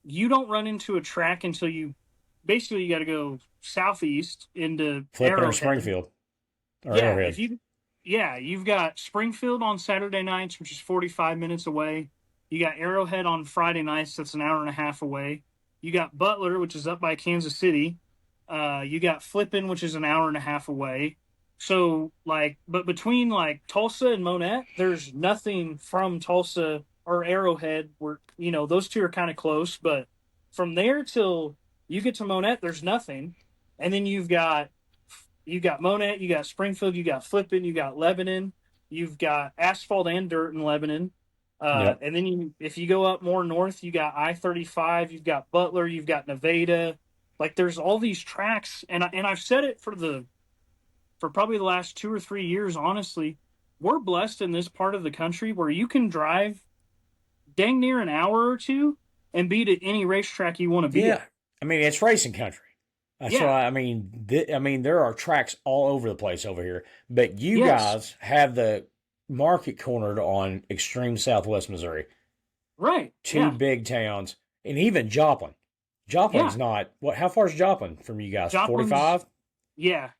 you don't run into a track until you got to go southeast into Flipping or Arrowhead. Springfield or Yeah, Arrowhead. you've got Springfield on Saturday nights, which is 45 minutes away. You got Arrowhead on Friday nights, that's an hour and a half away. You got Butler, which is up by Kansas City. You got Flippin, which is an hour and a half away. So like, but between like Tulsa and Monett, there's nothing from Tulsa or Arrowhead where those two are kind of close, but from there till you get to Monett, there's nothing. And then you got Monett, you got Springfield, you got Flippin, you got Lebanon, you've got asphalt and dirt in Lebanon. Yep. And then if you go up more north, you got I-35, you've got Butler, you've got Nevada. Like there's all these tracks, and I've said it for probably the last 2 or 3 years. Honestly, we're blessed in this part of the country where you can drive dang near an hour or two and be to any racetrack you want to be Yeah. at. I mean, it's racing country. That's Yeah, why I mean, there are tracks all over the place over here, but you yes, guys have the market cornered on extreme Southwest Missouri. right, Two yeah, big towns, and even Joplin. Joplin's yeah. not what? How far is Joplin from you guys? Joplin's 45, Yeah,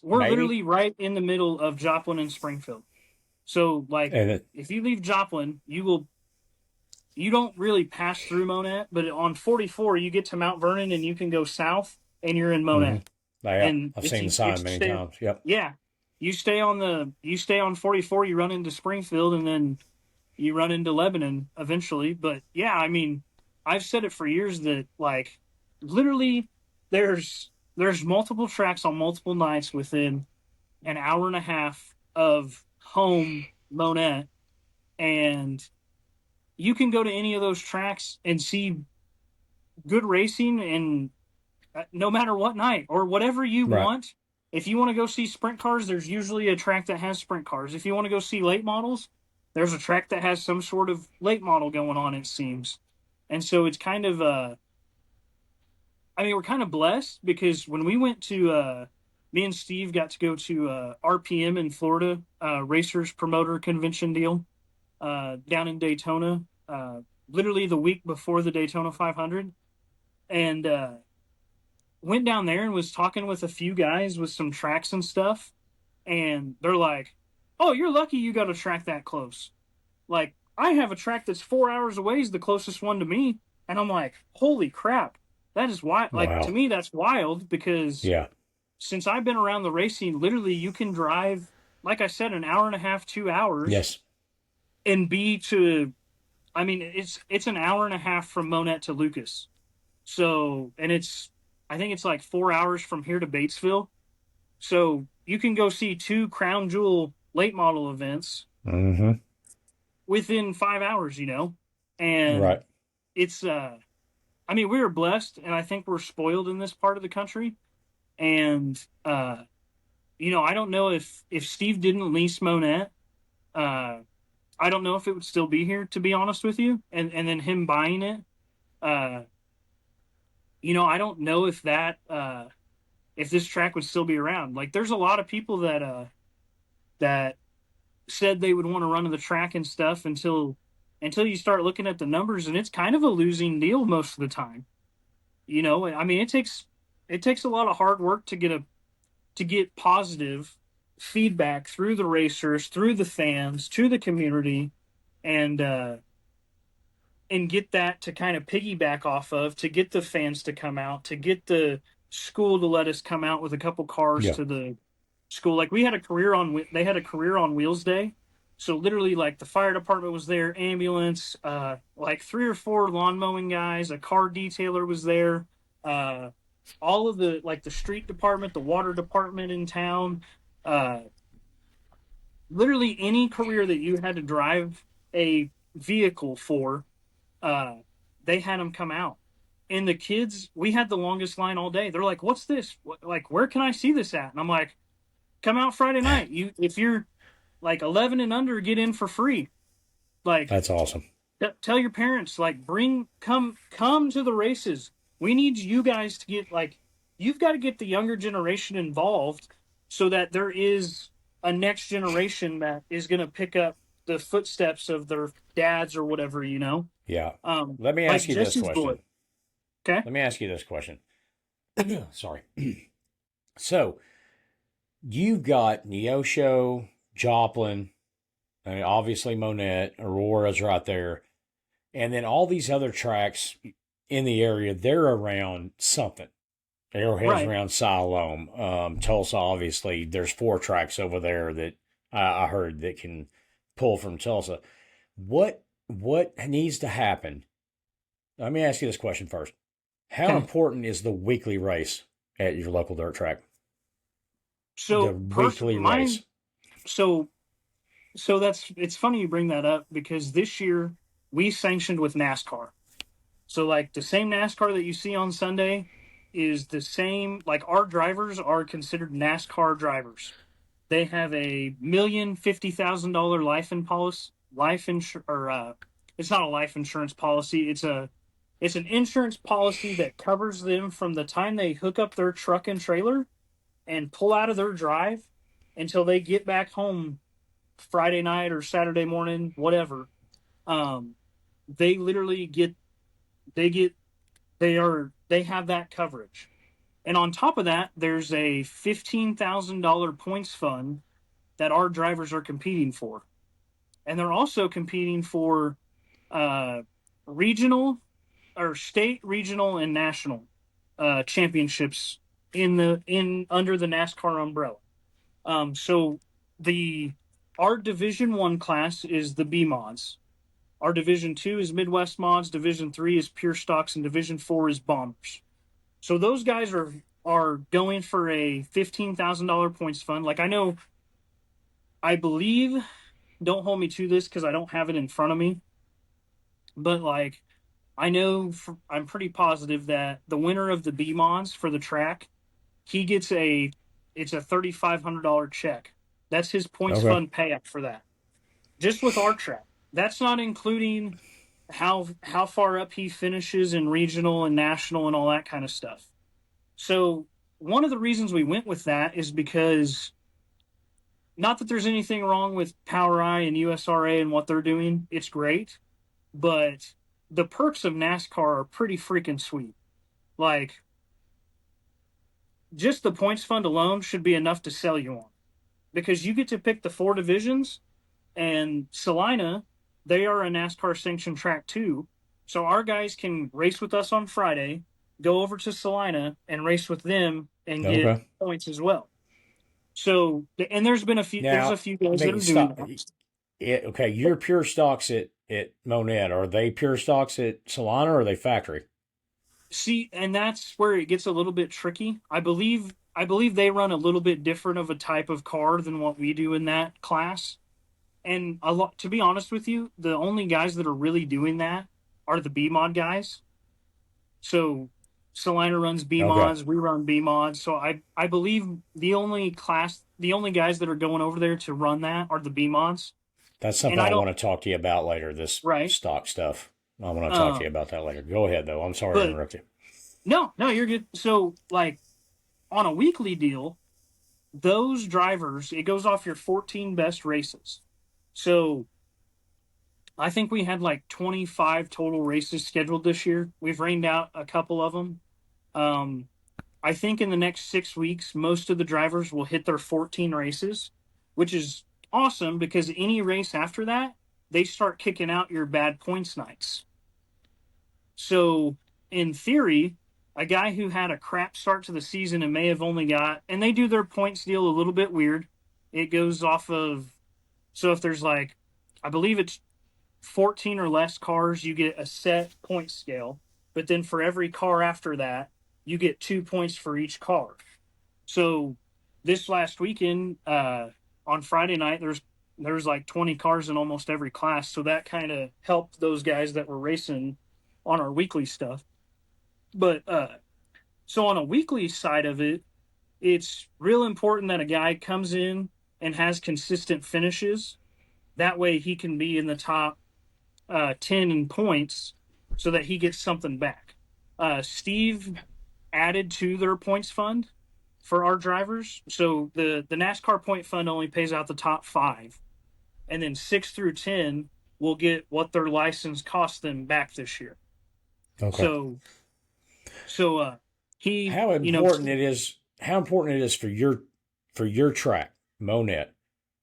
we're maybe. literally right in the middle of Joplin and Springfield. So like And if you leave Joplin, you don't really pass through Monett, but on 44 you get to Mount Vernon and you can go south and you're in mm-hmm. Monett. Yeah, And I've if seen the you sign many stay, times. Yep. yeah, you stay on 44, you run into Springfield and then you run into Lebanon eventually. But yeah, I mean, I've said it for years that like literally there's multiple tracks on multiple nights within an hour and a half of home Monett, and you can go to any of those tracks and see good racing and no matter what night or whatever you Right. want. If you want to go see sprint cars, there's usually a track that has sprint cars. If you want to go see late models, there's a track that has some sort of late model going on, it seems. And so it's kind of I mean, we're kind of blessed because when we went to me and Steve got to go to RPM in Florida, Racers Promoter Convention deal. down in Daytona, literally the week before the Daytona 500, and went down there and was talking with a few guys with some tracks and stuff, and they're like, "Oh, you're lucky you got a track that close. Like, I have a track that's 4 hours away, is the closest one to me." And I'm like, "Holy crap, that is wild!" Like, to Wow. me, that's wild because Yeah. since I've been around the racing, literally you can drive, like I said, an hour and a half, 2 hours, Yes. and be to. I mean, it's an hour and a half from Monett to Lucas. So, and I think it's like 4 hours from here to Batesville. So you can go see two Crown Jewel late model events Mm-hmm. within 5 hours, you know? And Right. it's, I mean, we were blessed and I think we're spoiled in this part of the country. And, you know, I don't know if Steve didn't lease Monett, uh, I don't know if it would still be here, to be honest with you. And then him buying it, uh, you know, I don't know if this track would still be around. Like, there's a lot of people that said they would want to run to the track and stuff until you start looking at the numbers, and it's kind of a losing deal most of the time. You know, I mean, it takes a lot of hard work to get positive feedback through the racers, through the fans, to the community, and get that to kind of piggyback off of, to get the fans to come out, to get the school to let us come out with a couple cars Yeah. to the school. Like, they had a career on wheels day. So literally, like, the fire department was there, ambulance, like three or four lawn mowing guys, a car detailer was there, uh, all of the, like, the street department, the water department in town, uh, literally any career that you had to drive a vehicle for, uh, they had them come out. And the kids, we had the longest line all day. They're like, "What's this? Like, where can I see this at?" And I'm like, "Come out Friday night. If you're like 11 and under, get in for free. Like, That's awesome. tell your parents, like, come to the races. We need you guys to get, like, you've got to get the younger generation involved so that there is a next generation that is going to pick up the footsteps of their dads or whatever, you know." Yeah. Um, Let me like ask you this Jesse's boy. question. Okay. Let me ask you this question. Sorry. So you've got Neosho, Joplin, I mean, obviously Monett, Aurora's right there, and then all these other tracks in the area. They're around something. Arrowhead's Right. around Siloam. Tulsa, obviously, there's four tracks over there that I heard that can pull from Tulsa. What needs to happen? Let me ask you this question first. How Okay. important is the weekly race at your local dirt track? The So, weekly mine, race. so that's, it's funny you bring that up because this year we sanctioned with NASCAR. So, like, the same NASCAR that you see on Sunday is the same. Like, our drivers are considered NASCAR drivers. They have $1,050,000 life insurance, or it's not a life insurance policy. It's an insurance policy that covers them from the time they hook up their truck and trailer and pull out of their drive until they get back home Friday night or Saturday morning, whatever. Um, they literally they get they have that coverage. And on top of that, there's a $15,000 points fund that our drivers are competing for. And they're also competing for uh, regional or state, regional, and national championships in under the NASCAR umbrella. So the our Division 1 class is the B mods. Our Division 2 is Midwest mods. Division 3 is pure stocks, and Division 4 is bombers. So those guys are going for a $15,000 points fund. Like, I believe. Don't hold me to this because I don't have it in front of me. But, like, I'm pretty positive that the winner of the B mods for the track, he gets it's a $3,500 check. That's his points Okay. fund payout for that. Just with our track. That's not including how far up he finishes in regional and national and all that kind of stuff. So one of the reasons we went with that is because not that there's anything wrong with Power Eye and USRA and what they're doing. It's great, but the perks of NASCAR are pretty freaking sweet. Like, just the points fund alone should be enough to sell you on, because you get to pick the four divisions, and Salina, they are a NASCAR sanctioned track too. So our guys can race with us on Friday, go over to Salina and race with them and get Okay. points as well. So, and there's a Now, few I guys that mean, are doing stop. that. Okay, you're pure stocks at Monett. Are they pure stocks at Solana or are they factory? See, and that's where it gets a little bit tricky. I believe they run a little bit different of a type of car than what we do in that class. And a lot, to be honest with you, the only guys that are really doing that are the B mod guys. So Salina runs B Okay. mods, we run B mods. So I believe the only guys that are going over there to run that are the B mods. That's And something I I don't want to talk to you about later, this right. stock stuff. I want to talk to you Um, about that later. Go ahead, though. I'm sorry to but interrupt you. no, no, you're good. So like on a weekly deal, those drivers, it goes off your 14 best races. So I think we had like 25 total races scheduled this year. We've rained out a couple of them. Um, I think in the next 6 weeks, most of the drivers will hit their 14 races, which is awesome because any race after that, they start kicking out your bad points nights. So, in theory, a guy who had a crap start to the season and may have only got, and they do their points deal a little bit weird. It goes off of, so if there's like, I believe it's 14 or less cars, you get a set point scale. But then for every car after that, you get 2 points for each car. So this last weekend, on Friday night, there's like 20 cars in almost every class. So that kind of helped those guys that were racing on our weekly stuff. But so on a weekly side of it, it's real important that a guy comes in and has consistent finishes. That way he can be in the top 10 in points so that he gets something back. Steve added to their points fund for our drivers. So the NASCAR point fund only pays out the top five, and then 6 through 10 will get what their license cost them back this year. Okay. So so he How you know important it is? How important it is for your track, Monett?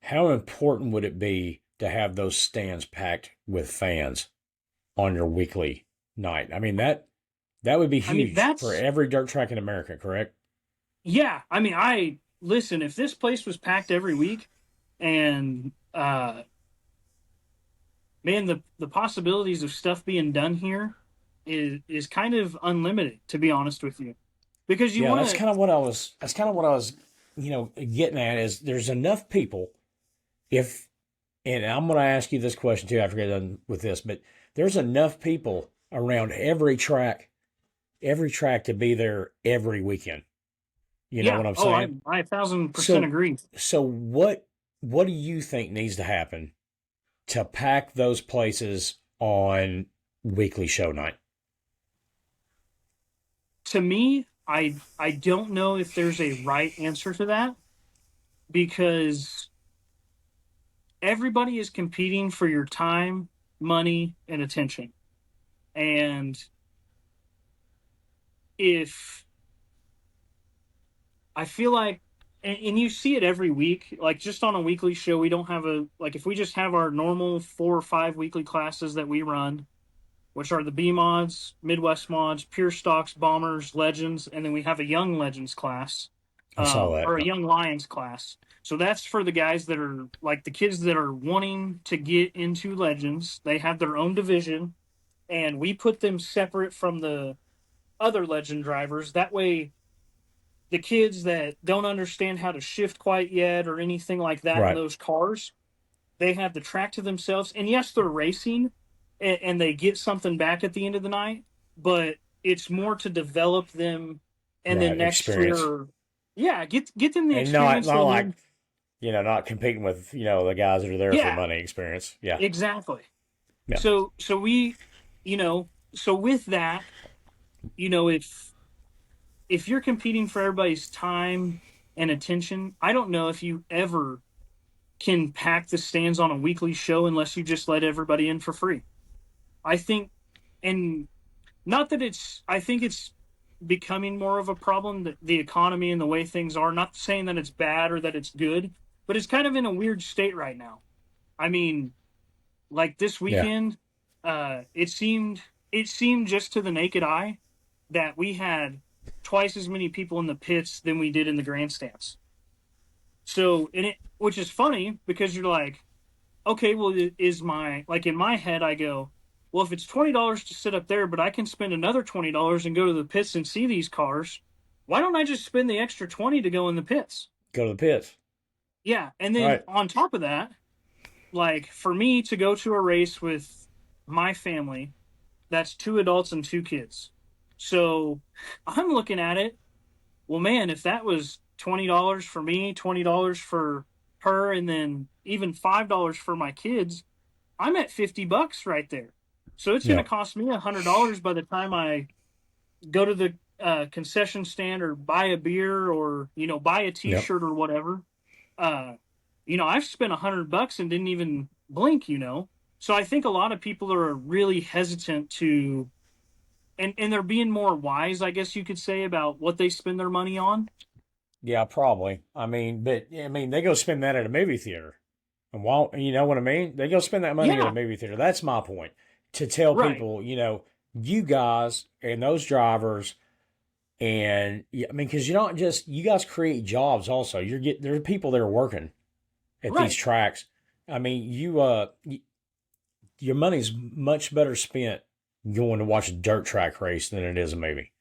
How important would it be to have those stands packed with fans on your weekly night? I mean that would be I mean huge for that's every dirt track in America. Correct? yeah. I mean I listen. If this place was packed every week, and man, the possibilities of stuff being done here is kind of unlimited, to be honest with you, because you Yeah, want that's to. kind of what I was. That's kind of what I was, getting at is there's enough people. If and I'm going to ask you this question too after I get done with this, but there's enough people around every track to be there every weekend. You know Yeah. what I'm Oh, saying? I 1,000% So, agree. so what do you think needs to happen to pack those places on weekly show night? To me, I don't know if there's a right answer to that, because everybody is competing for your time, money, and attention. And if I feel like, and you see it every week, like just on a weekly show, we don't have like if we just have our normal 4 or 5 weekly classes that we run, which are the B mods, Midwest mods, pure stocks, bombers, legends, and then we have a young legends class, I saw that. or a young lions class. So that's for the guys that are like the kids that are wanting to get into legends. They have their own division, and we put them separate from the other legend drivers. That way, the kids that don't understand how to shift quite yet or anything like that in Right, those cars, they have the track to themselves. And yes, they're racing, and they get something back at the end of the night, but it's more to develop them. And then right. next Experience. year, yeah, get them the And not experience. not And like, then, not competing with, the guys that are there for yeah, money experience. Yeah. exactly. Yeah. So we, so with that, if you're competing for everybody's time and attention, I don't know if you ever can pack the stands on a weekly show unless you just let everybody in for free. I think, and not that I think it's becoming more of a problem, that the economy and the way things are. Not saying that it's bad or that it's good, but it's kind of in a weird state right now. I mean, like this Yeah. weekend, it seemed just to the naked eye that we had twice as many people in the pits than we did in the grandstands. So, which is funny because you're like, okay, well, is my, like in my head, I go, well, if it's $20 to sit up there, but I can spend another $20 and go to the pits and see these cars, why don't I just spend the extra 20 to go in the pits? Go to the pits. Yeah. And then Right. on top of that, like for me to go to a race with my family, that's two adults and two kids. So I'm looking at it. Well, man, if that was $20 for me, $20 for her, and then even $5 for my kids, I'm at $50 right there. So it's going to Yep. cost me $100 by the time I go to the concession stand or buy a beer or buy a Yep. T-shirt or whatever. Uh, I've spent $100 and didn't even blink. So I think a lot of people are really hesitant to, and they're being more wise, I guess you could say, about what they spend their money on. Yeah, probably. But they go spend that at a movie theater. And while you know what I mean, they go spend that money at a Yeah, movie theater. That's my point. To tell right. people, you guys and those drivers, and yeah, because you don't just you guys create jobs. Also, there are people that are working at these Right. tracks. Your money's much better spent going to watch a dirt track race than it is a movie,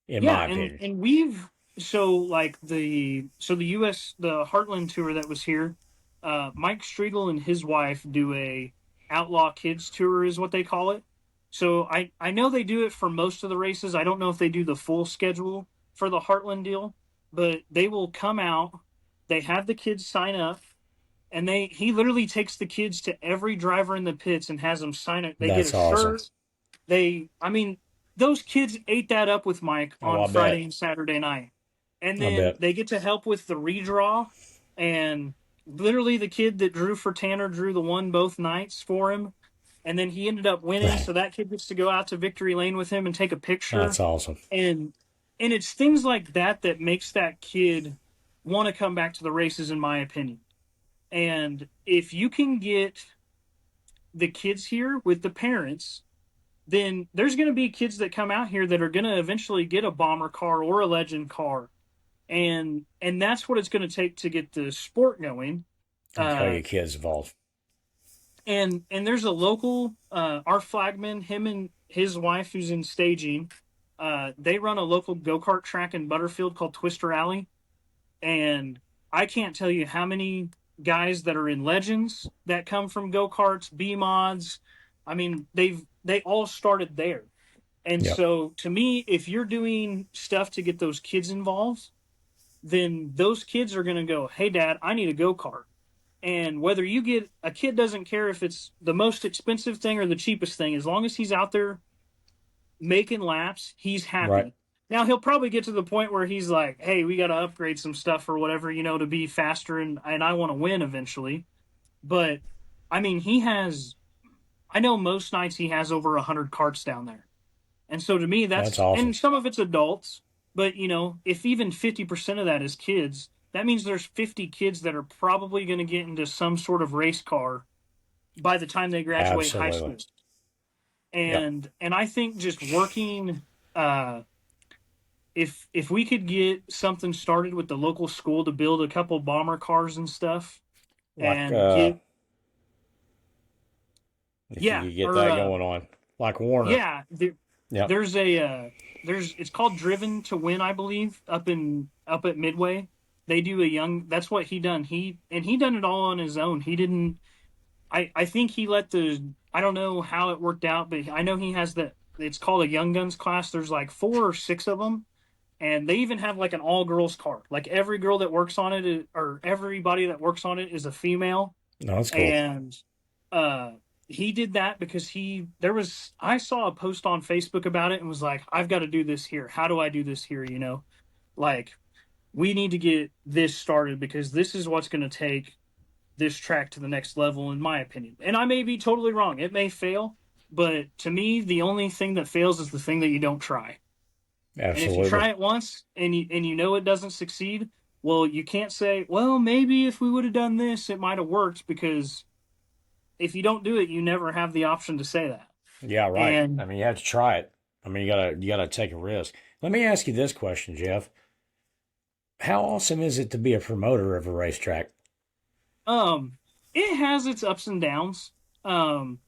in Yeah, my and opinion. and we've so like the US the Heartland tour that was here, Mike Striegel and his wife do a Outlaw Kids tour is what they call it. So I know they do it for most of the races. I don't know if they do the full schedule for the Heartland deal, but they will come out, they have the kids sign up, and he literally takes the kids to every driver in the pits and has them sign it. They get a That's awesome. shirt, I mean, those kids ate that up with Mike Oh, on I Friday bet. and Saturday night. And I then bet. they get to help with the redraw. And literally, the kid that drew for Tanner drew the one both nights for him. And then he ended up winning. So that kid gets to go out to victory lane with him and take a picture. That's awesome. And it's things like that that makes that kid want to come back to the races, in my opinion. And if you can get the kids here with the parents, then there's going to be kids that come out here that are going to eventually get a bomber car or a legend car, and that's what it's going to take to get the sport going. You tell uh your kids involved. and there's a local, our flagman, him and his wife who's in staging, they run a local go-kart track in Butterfield called Twister Alley. And I can't tell you how many guys that are in legends that come from go-karts, B mods. I mean, they all started there. And Yep. so to me, if you're doing stuff to get those kids involved, then those kids are going to go, "Hey dad, I need a go-kart." And whether you get a kid doesn't care if it's the most expensive thing or the cheapest thing, as long as he's out there making laps, he's Right. happy. Now he'll probably get to the point where he's like, "Hey, we got to upgrade some stuff or whatever, to be faster, and I want to win eventually." But I mean, I know most nights he has over 100 carts down there. And so to me, That's awesome. and some of it's adults, but if even 50% of that is kids, that means there's 50 kids that are probably going to get into some sort of race car by the time they graduate high Absolutely. school. Yep. And I think just working, uh, if we could get something started with the local school to build a couple bomber cars and stuff, Like and get, if you yeah, could get or that going on, like Warner. yeah, Yep. there's a it's called Driven to Win, I believe, up at Midway. They do a young, that's what he done. He done it all on his own. He didn't, I think he let I don't know how it worked out, but I know he has it's called a Young Guns class. There's like 4 or 6 of them, and they even have like an all girls car. Like every girl that works on it or everybody that works on it is a female. No, that's cool. And uh he did that because I saw a post on Facebook about it and was like, I've got to do this here. How do I do this here? Like, we need to get this started because this is what's going to take this track to the next level, in my opinion. And I may be totally wrong. It may fail, but to me, the only thing that fails is the thing that you don't try. And if you Absolutely. try it once and you know it doesn't succeed, well, you can't say, well, maybe if we would have done this, it might have worked, because if you don't do it, you never have the option to say that. Yeah, right. I And mean, you have to try it. I mean, you gotta take a risk. Let me ask you this question, Jeff. How awesome is it to be a promoter of a racetrack? um, it has its ups and downs. Um,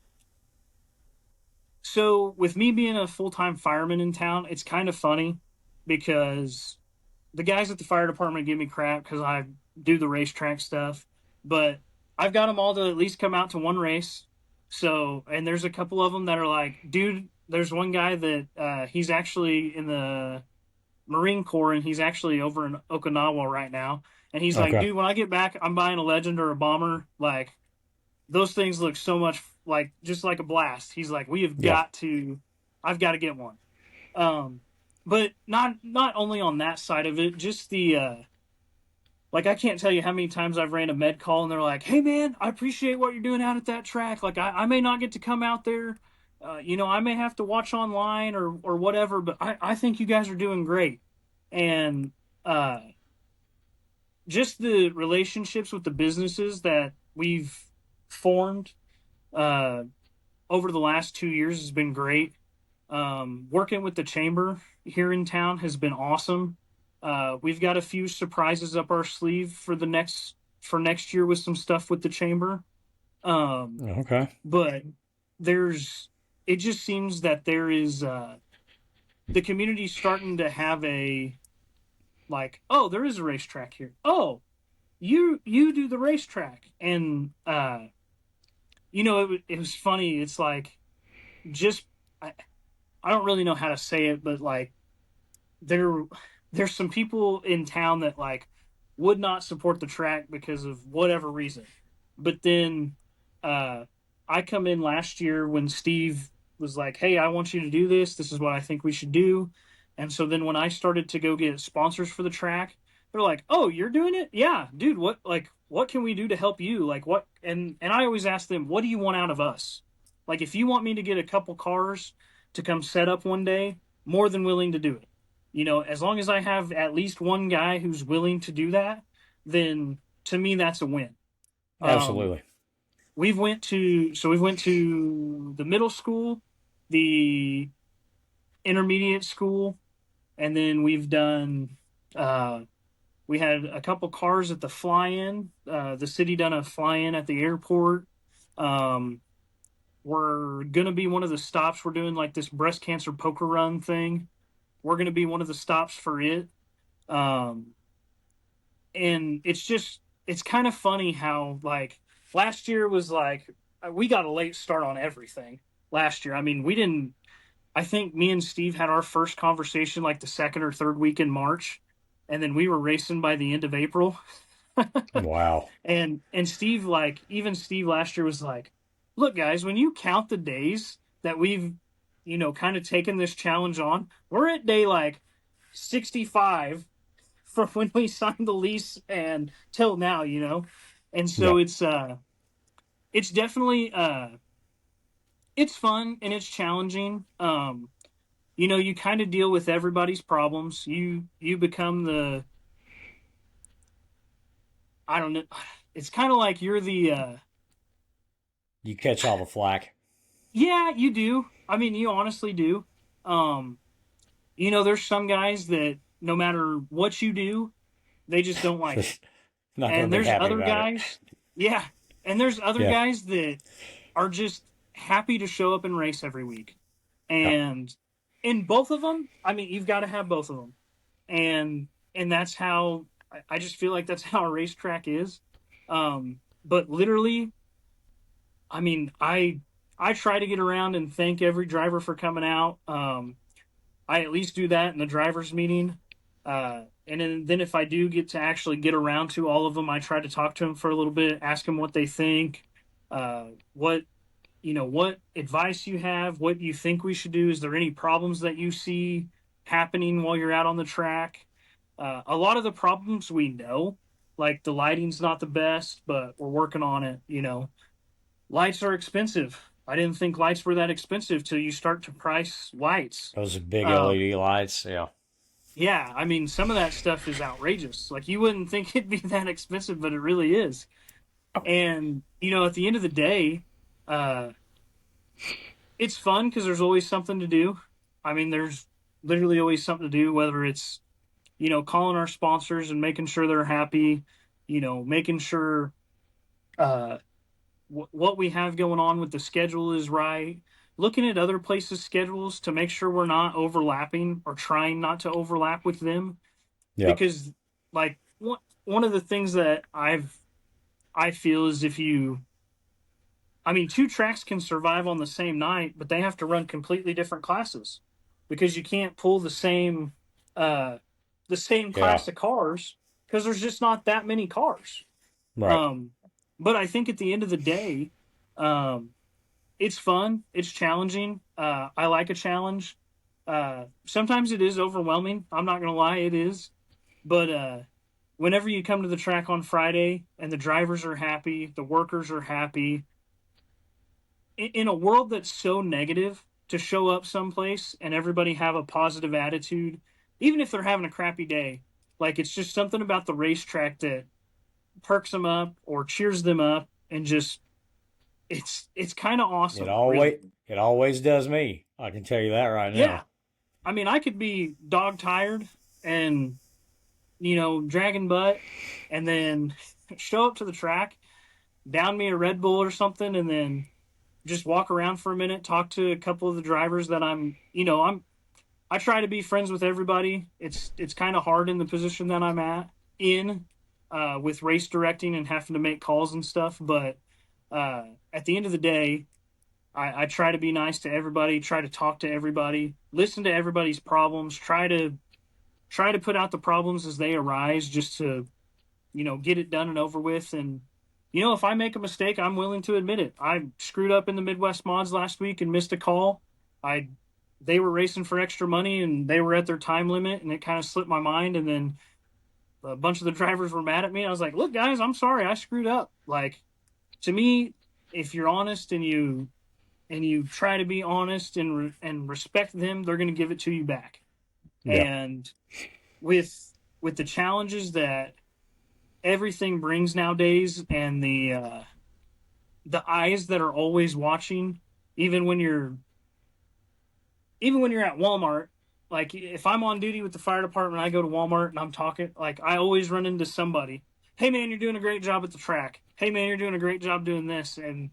so with me being a full time fireman in town, it's kind of funny because the guys at the fire department give me crap because I do the racetrack stuff, but I've got them all to at least come out to one race. So, and there's a couple of them that are like, dude, there's one guy that he's actually in the Marine Corps and he's actually over in Okinawa right now. And he's like, Okay. dude, when I get back, I'm buying a Legend or a Bomber. Like, those things look so much like just like a blast. He's like, we have Yeah. got to, I've got to get one. Um, but not only on that side of it, just the like I can't tell you how many times I've ran a med call and they're like, "Hey man, I appreciate what you're doing out at that track. Like I may not get to come out there, I may have to watch online or whatever, but I think you guys are doing great." And uh, just the relationships with the businesses that we've formed uh, over the last 2 years has been great. Working with the chamber here in town has been awesome. We've got a few surprises up our sleeve for next year with some stuff with the chamber. Um, Okay. but there's it just seems that there is the community starting to have a like, oh, there is a racetrack here. Oh, you do the racetrack, and it was funny. It's like just I, I don't really know how to say it, but like there there's some people in town that like would not support the track because of whatever reason. But then uh I come in last year when Steve was like, "Hey, I want you to do this. This is what I think we should do." And so then when I started to go get sponsors for the track, they're like, "Oh, you're doing it? Yeah, dude, what can we do to help you? Like what?" And I always ask them, "What do you want out of us?" Like if you want me to get a couple cars to come set up one day, more than willing to do it. As long as I have at least one guy who's willing to do that, then to me that's a win. Um, Absolutely. we've went to the middle school, the intermediate school, and then we've done. We had a couple cars at the fly-in. The city done a fly-in at the airport. Um, we're gonna be one of the stops. We're doing like this breast cancer poker run thing. We're gonna be one of the stops for it. Um, and it's kind of funny how like last year was like we got a late start on everything last year. I mean, we didn't. I think me and Steve had our first conversation like the second or third week in March, and then we were racing by the end of April. Wow. And Steve, like even Steve last year was like, "Look, guys, when you count the days that we've kind of taken this challenge on, we're at day like 65 from when we signed the lease and till now. And Yeah. so it's definitely it's fun and it's challenging. You kind of deal with everybody's problems. You become the I don't know. It's kind of like you're the You catch all the flack. yeah, you do. I mean, you honestly do. Um, there's some guys that no matter what you do, they just don't like it. Not going And to be there's happy other about it. guys, yeah, and there's other Yeah. guys that are just happy to show up and race every week. Yeah. And in both of them, I mean, you've got to have both of them. And that's how I just feel like that's how a racetrack is. But literally, I mean, I try to get around and thank every driver for coming out. I at least do that in the drivers meeting. And then if I do get to actually get around to all of them, I try to talk to them for a little bit, ask them what they think, what advice you have, what you think we should do. Is there any problems that you see happening while you're out on the track? A lot of the problems we know. Like the lighting's not the best, but we're working on it. Lights are expensive. I didn't think lights were that expensive till you start to price lights. Those are big Um, LED lights. Yeah. yeah, I mean, some of that stuff is outrageous. Like you wouldn't think it'd be that expensive, but it really is. And at the end of the day, uh, it's fun because there's always something to do. I mean, there's literally always something to do, whether it's calling our sponsors and making sure they're happy, making sure uh, what we have going on with the schedule is right, looking at other places' schedules to make sure we're not overlapping or trying not to overlap with them. Yep. Because, like, one of the things that I feel is I mean, two tracks can survive on the same night, but they have to run completely different classes because you can't pull uh, the same Yeah. class of cars because there's just not that many cars. Right. Um, but I think at the end of the day, um, it's fun. It's challenging. I like a challenge. Sometimes it is overwhelming. I'm not gonna lie, it is. But whenever you come to the track on Friday and the drivers are happy, the workers are happy, in a world that's so negative, to show up someplace and everybody have a positive attitude, even if they're having a crappy day, like it's just something about the racetrack that perks them up or cheers them up, and just it's kind of It awesome, really. always it always does me. I can tell you that right Yeah, now. I mean, I could be dog tired and dragging butt, and then show up to the track, down me a Red Bull or something, and then just walk around for a minute, talk to a couple of the drivers that I try to be friends with everybody. It's kind of hard in the position that I'm in, with race directing and having to make calls and stuff. But at the end of the day, I try to be nice to everybody, try to talk to everybody, listen to everybody's problems, try to put out the problems as they arise, just to get it done and over with. And if I make a mistake, I'm willing to admit it. I screwed up in the Midwest Mods last week and missed a call. I They were racing for extra money and they were at their time limit, and it kind of slipped my mind. And then a bunch of the drivers were mad at me. I was like, "Look, guys, I'm sorry, I screwed up." Like, to me, if you're honest and you try to be honest and respect them, they're going to give it to you back. Yeah. And with the challenges that everything brings nowadays, and the eyes that are always watching, even when you're even when you're at Walmart. Like, if I'm on duty with the fire department, I go to Walmart and I'm talking, like, I always run into somebody. Hey man, you're doing a great job at the track. Hey man, you're doing a great job doing this. And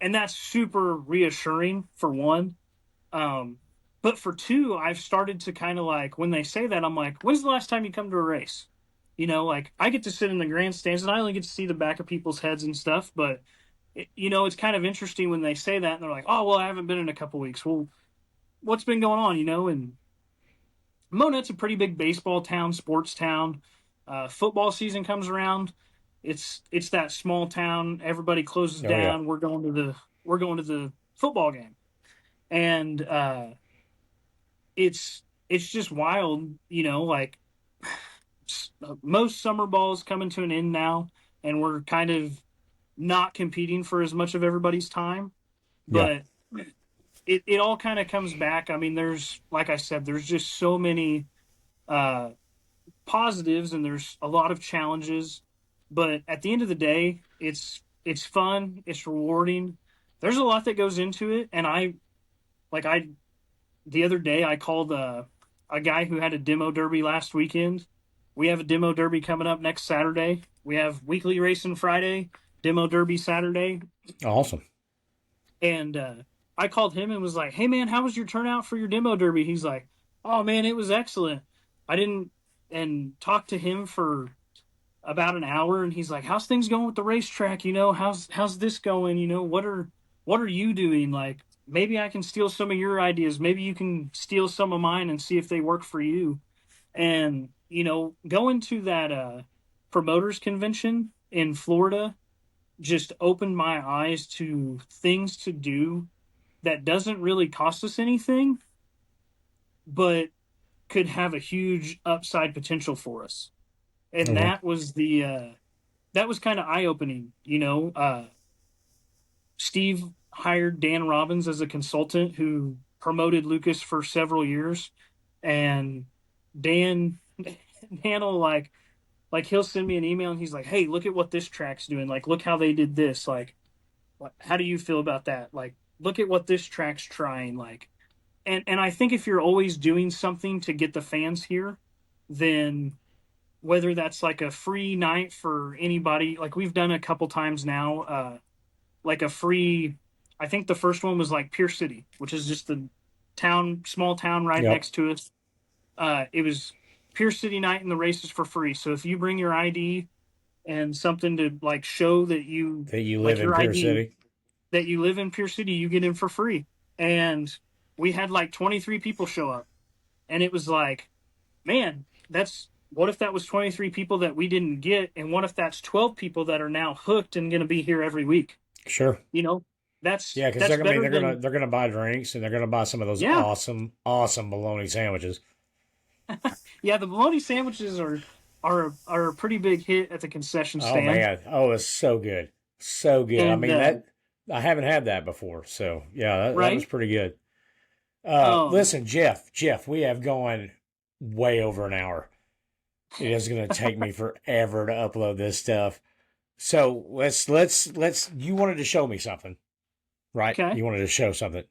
that's super reassuring, for one. um but for two, I've started to kind of, like, when they say that, I'm like, when's the last time you come to a race? Like, I get to sit in the grandstands and I only get to see the back of people's heads and stuff. But it's kind of interesting when they say that and they're like, oh well, I haven't been in a couple weeks. Well, what's been going on? And Monett's a pretty big baseball town, sports town. Football season comes around. It's that small town. Everybody closes Oh yeah. down. We're going to the football game, and it's just wild. Like, most summer ball is coming to an end now, and we're kind of not competing for as much of everybody's time. Yeah. But it all kind of comes back. I mean, like I said, there's just so many uh, positives and there's a lot of challenges. But at the end of the day, it's fun, it's rewarding. There's a lot that goes into it, and I the other day I called a guy who had a demo derby last weekend. We have a demo derby coming up next Saturday. We have weekly racing Friday, demo derby Saturday. Awesome. And I called him and was like, "Hey man, how was your turnout for your demo derby?" He's like, "Oh man, it was excellent." I didn't and talked to him for about an hour, and he's like, "How's things going with the racetrack? How's this going? What are you doing? Like, maybe I can steal some of your ideas. Maybe you can steal some of mine and see if they work for you." And going to that promoters convention in Florida just opened my eyes to things to do that doesn't really cost us anything, but could have a huge upside potential for us. And Okay. that was that was kind of eye opening. Steve hired Dan Robbins as a consultant who promoted Lucas for several years, and Dan Dan will like he'll send me an email and he's like, "Hey, look at what this track's doing. Like, look how they did this. Like, how do you feel about that? Like, look at what this track's trying. Like, and I think if you're always doing something to get the fans here, then whether that's like a free night for anybody, like we've done a couple times now, like a free. I think the first one was like Pierce City, which is just the small town right Yep. next to us. It was Pierce City night and the race is for free. So if you bring your ID and something to like show that you That you live like in your Pierce ID City. that you live in Pierce City, you get in for free. And we had like 23 people show up, and it was like, man, that's what if that was 23 people that we didn't get, and what if that's 12 people that are now hooked and going to be here every week? Sure. You know, that's Yeah, because that's they're, I mean, better than they're gonna buy drinks and they're gonna buy some of those yeah, awesome, awesome bologna sandwiches. yeah. The bologna sandwiches are a pretty big hit at the concession Oh stand, man, oh, it's so good, so good. I and mean that I haven't had that before, so yeah, that was right. pretty good. Um, Listen, Jeff, we have gone way over an hour. It is going to take me forever to upload this stuff. So let's. You wanted to show me something, right? okay. You wanted to show something.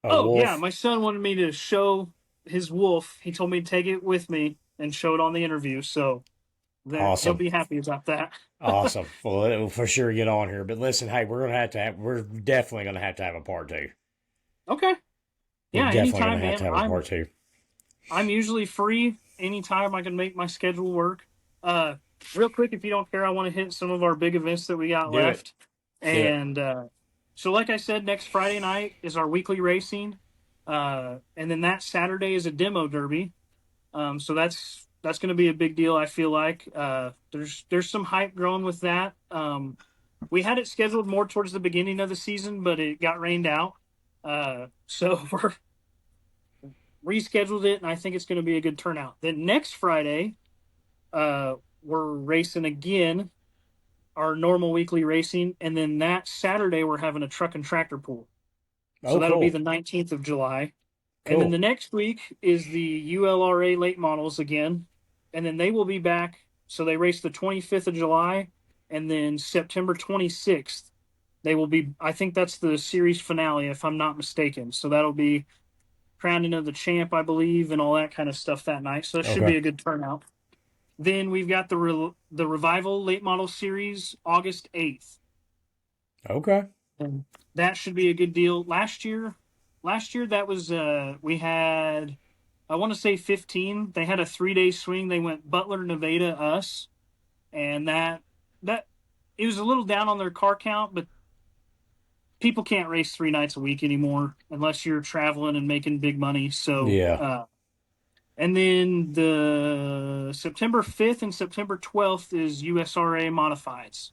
A Oh yeah, wolf. my son wanted me to show his wolf. He told me to take it with me and show it on the interview. So that he'll Awesome, be happy about that. awesome. Well, it will for sure get on here. But listen, hey, we're definitely gonna have to have a part two. Okay. We're Yeah, definitely gonna anytime, have to man. have a I'm part two. I'm usually free anytime I can make my schedule work. Uh, Real quick, if you don't care, I want to hit some of our big events that we got Do it. left. Do it. And so, like I said, next Friday night is our weekly racing, and then that Saturday is a demo derby. So that's going to be a big deal. I feel like there's some hype growing with that. We had it scheduled more towards the beginning of the season, but it got rained out. So we're rescheduled it, and I think it's going to be a good turnout. Then next Friday, we're racing again, our normal weekly racing, and then that Saturday we're having a truck and tractor pull. So Oh, that'll be cool, the 19th of July. And then the cool. next week is the ULRA late models again, and then they will be back. So they race the 25th of July, and then September 26th they will be. I think that's the series finale, if I'm not mistaken. So that'll be crowning of the champ, I believe, and all that kind of stuff that night. So it should Okay, be a good turnout. Then we've got the revival late model series August 8th, okay. and that should be a good deal. Last year that was we had, I want to say 15. They had a 3-day swing. They went Butler, Nevada, us, and that it was a little down on their car count, but people can't race 3 nights a week anymore unless you're traveling and making big money. So Yeah. and then the September 5th and September 12th is USRA modifieds.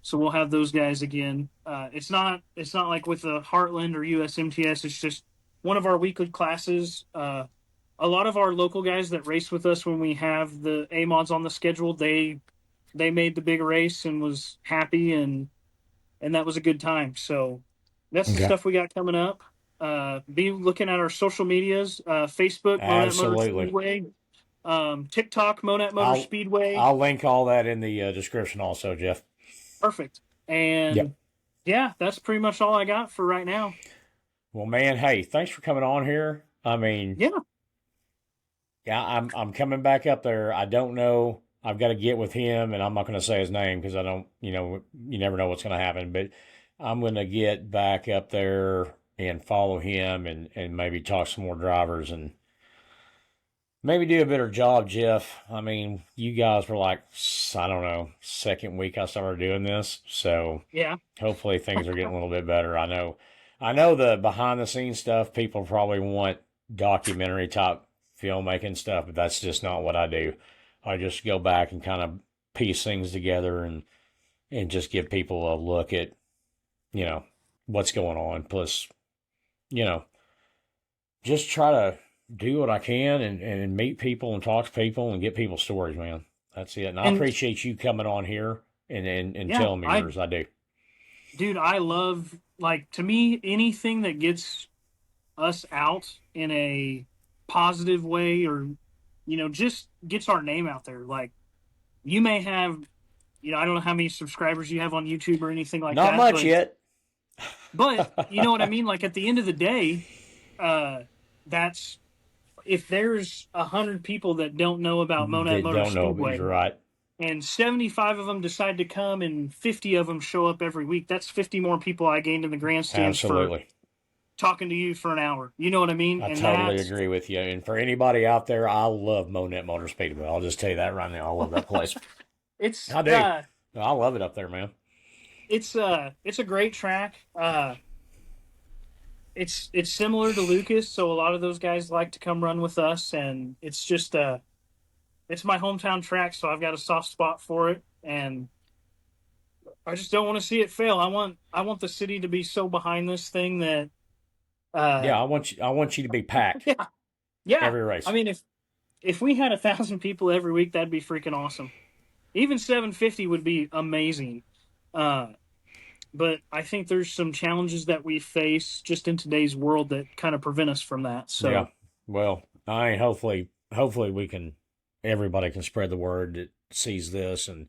So we'll have those guys again. It's not like with the Heartland or USMTS. It's just one of our weekly classes. A lot of our local guys that race with us when we have the A mods on the schedule, they made the big race and was happy, and that was a good time. So that's the Okay. stuff we got coming up. Be looking at our social medias: Facebook, Monett Motor Absolutely. Speedway, TikTok, Monett Motor I'll Speedway. I'll link all that in the description also, Jeff. Perfect. Yep. And yeah, that's pretty much all I got for right now. Well, man, hey, thanks for coming on here. I mean, Yeah, yeah, I'm coming back up there. I don't know. I've got to get with him, and I'm not going to say his name because I don't. You never know what's going to happen. But I'm going to get back up there and follow him, and maybe talk some more drivers and maybe do a better job, Jeff. I mean, you guys were like, I don't know, second week I started doing this, so yeah, hopefully things are getting a little bit better. I know the behind the scenes stuff. People probably want documentary type filmmaking stuff, but that's just not what I do. I just go back and kind of piece things together and just give people a look at you know what's going on. Plus, you know, just try to do what I can and meet people and talk to people and get people's stories, man. That's it. And I And appreciate you coming on here and yeah, telling me yours. I do. dude, I love, like, to me, anything that gets us out in a positive way, or, just gets our name out there. Like, you may have, I don't know how many subscribers you have on YouTube or anything like Not that, much yet. but you know what I mean? Like, at the end of the day, uh, that's, if there's 100 people that don't know about Monett That Motor don't know, but you're Speedway, right. and 75 of them decide to come and 50 of them show up every week, that's 50 more people I gained in the grandstands for Absolutely. talking to you for an hour. You know what I mean? I And totally that's, agree with you. And for anybody out there, I love Monett Motor Speedway. I'll just tell you that right now. I love that place. it's I do. uh I love it up there, man. it's a great track. It's similar to Lucas, so a lot of those guys like to come run with us, and it's just it's my hometown track, so I've got a soft spot for it, and I just don't want to see it fail. I want the city to be so behind this thing that uh Yeah, I want you to be packed yeah, yeah. every I race. mean, if we had 1,000 people every week, that'd be freaking awesome. Even 750 would be amazing. Uh, but I think there's some challenges that we face just in today's world that kind of prevent us from that. Yeah. So Well, hopefully we can everybody can spread the word that sees this and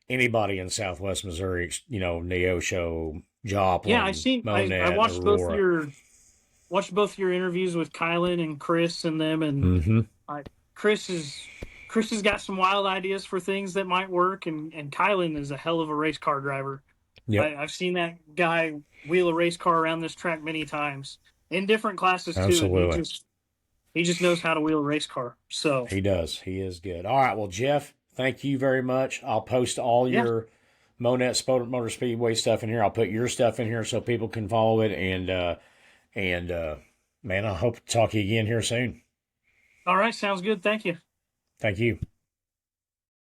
anybody in Southwest Missouri, Neosho, yeah, Joplin, I Monett, Aurora. watched both your interviews with Kylan and Chris and them, and Mm-hmm. I, Chris is Chris has got some wild ideas for things that might work, and Kylan is a hell of a race car driver. Yep. I've seen that guy wheel a race car around this track many times in different classes too, and he Absolutely. just he just knows how to wheel a race car. So He does. He is good. All right. Well, Jeff, thank you very much. I'll post all yeah, your Monett Motor Speedway stuff in here. I'll put your stuff in here so people can follow it. And man, I hope to talk to you again here soon. all right, sounds good. Thank you. Thank you.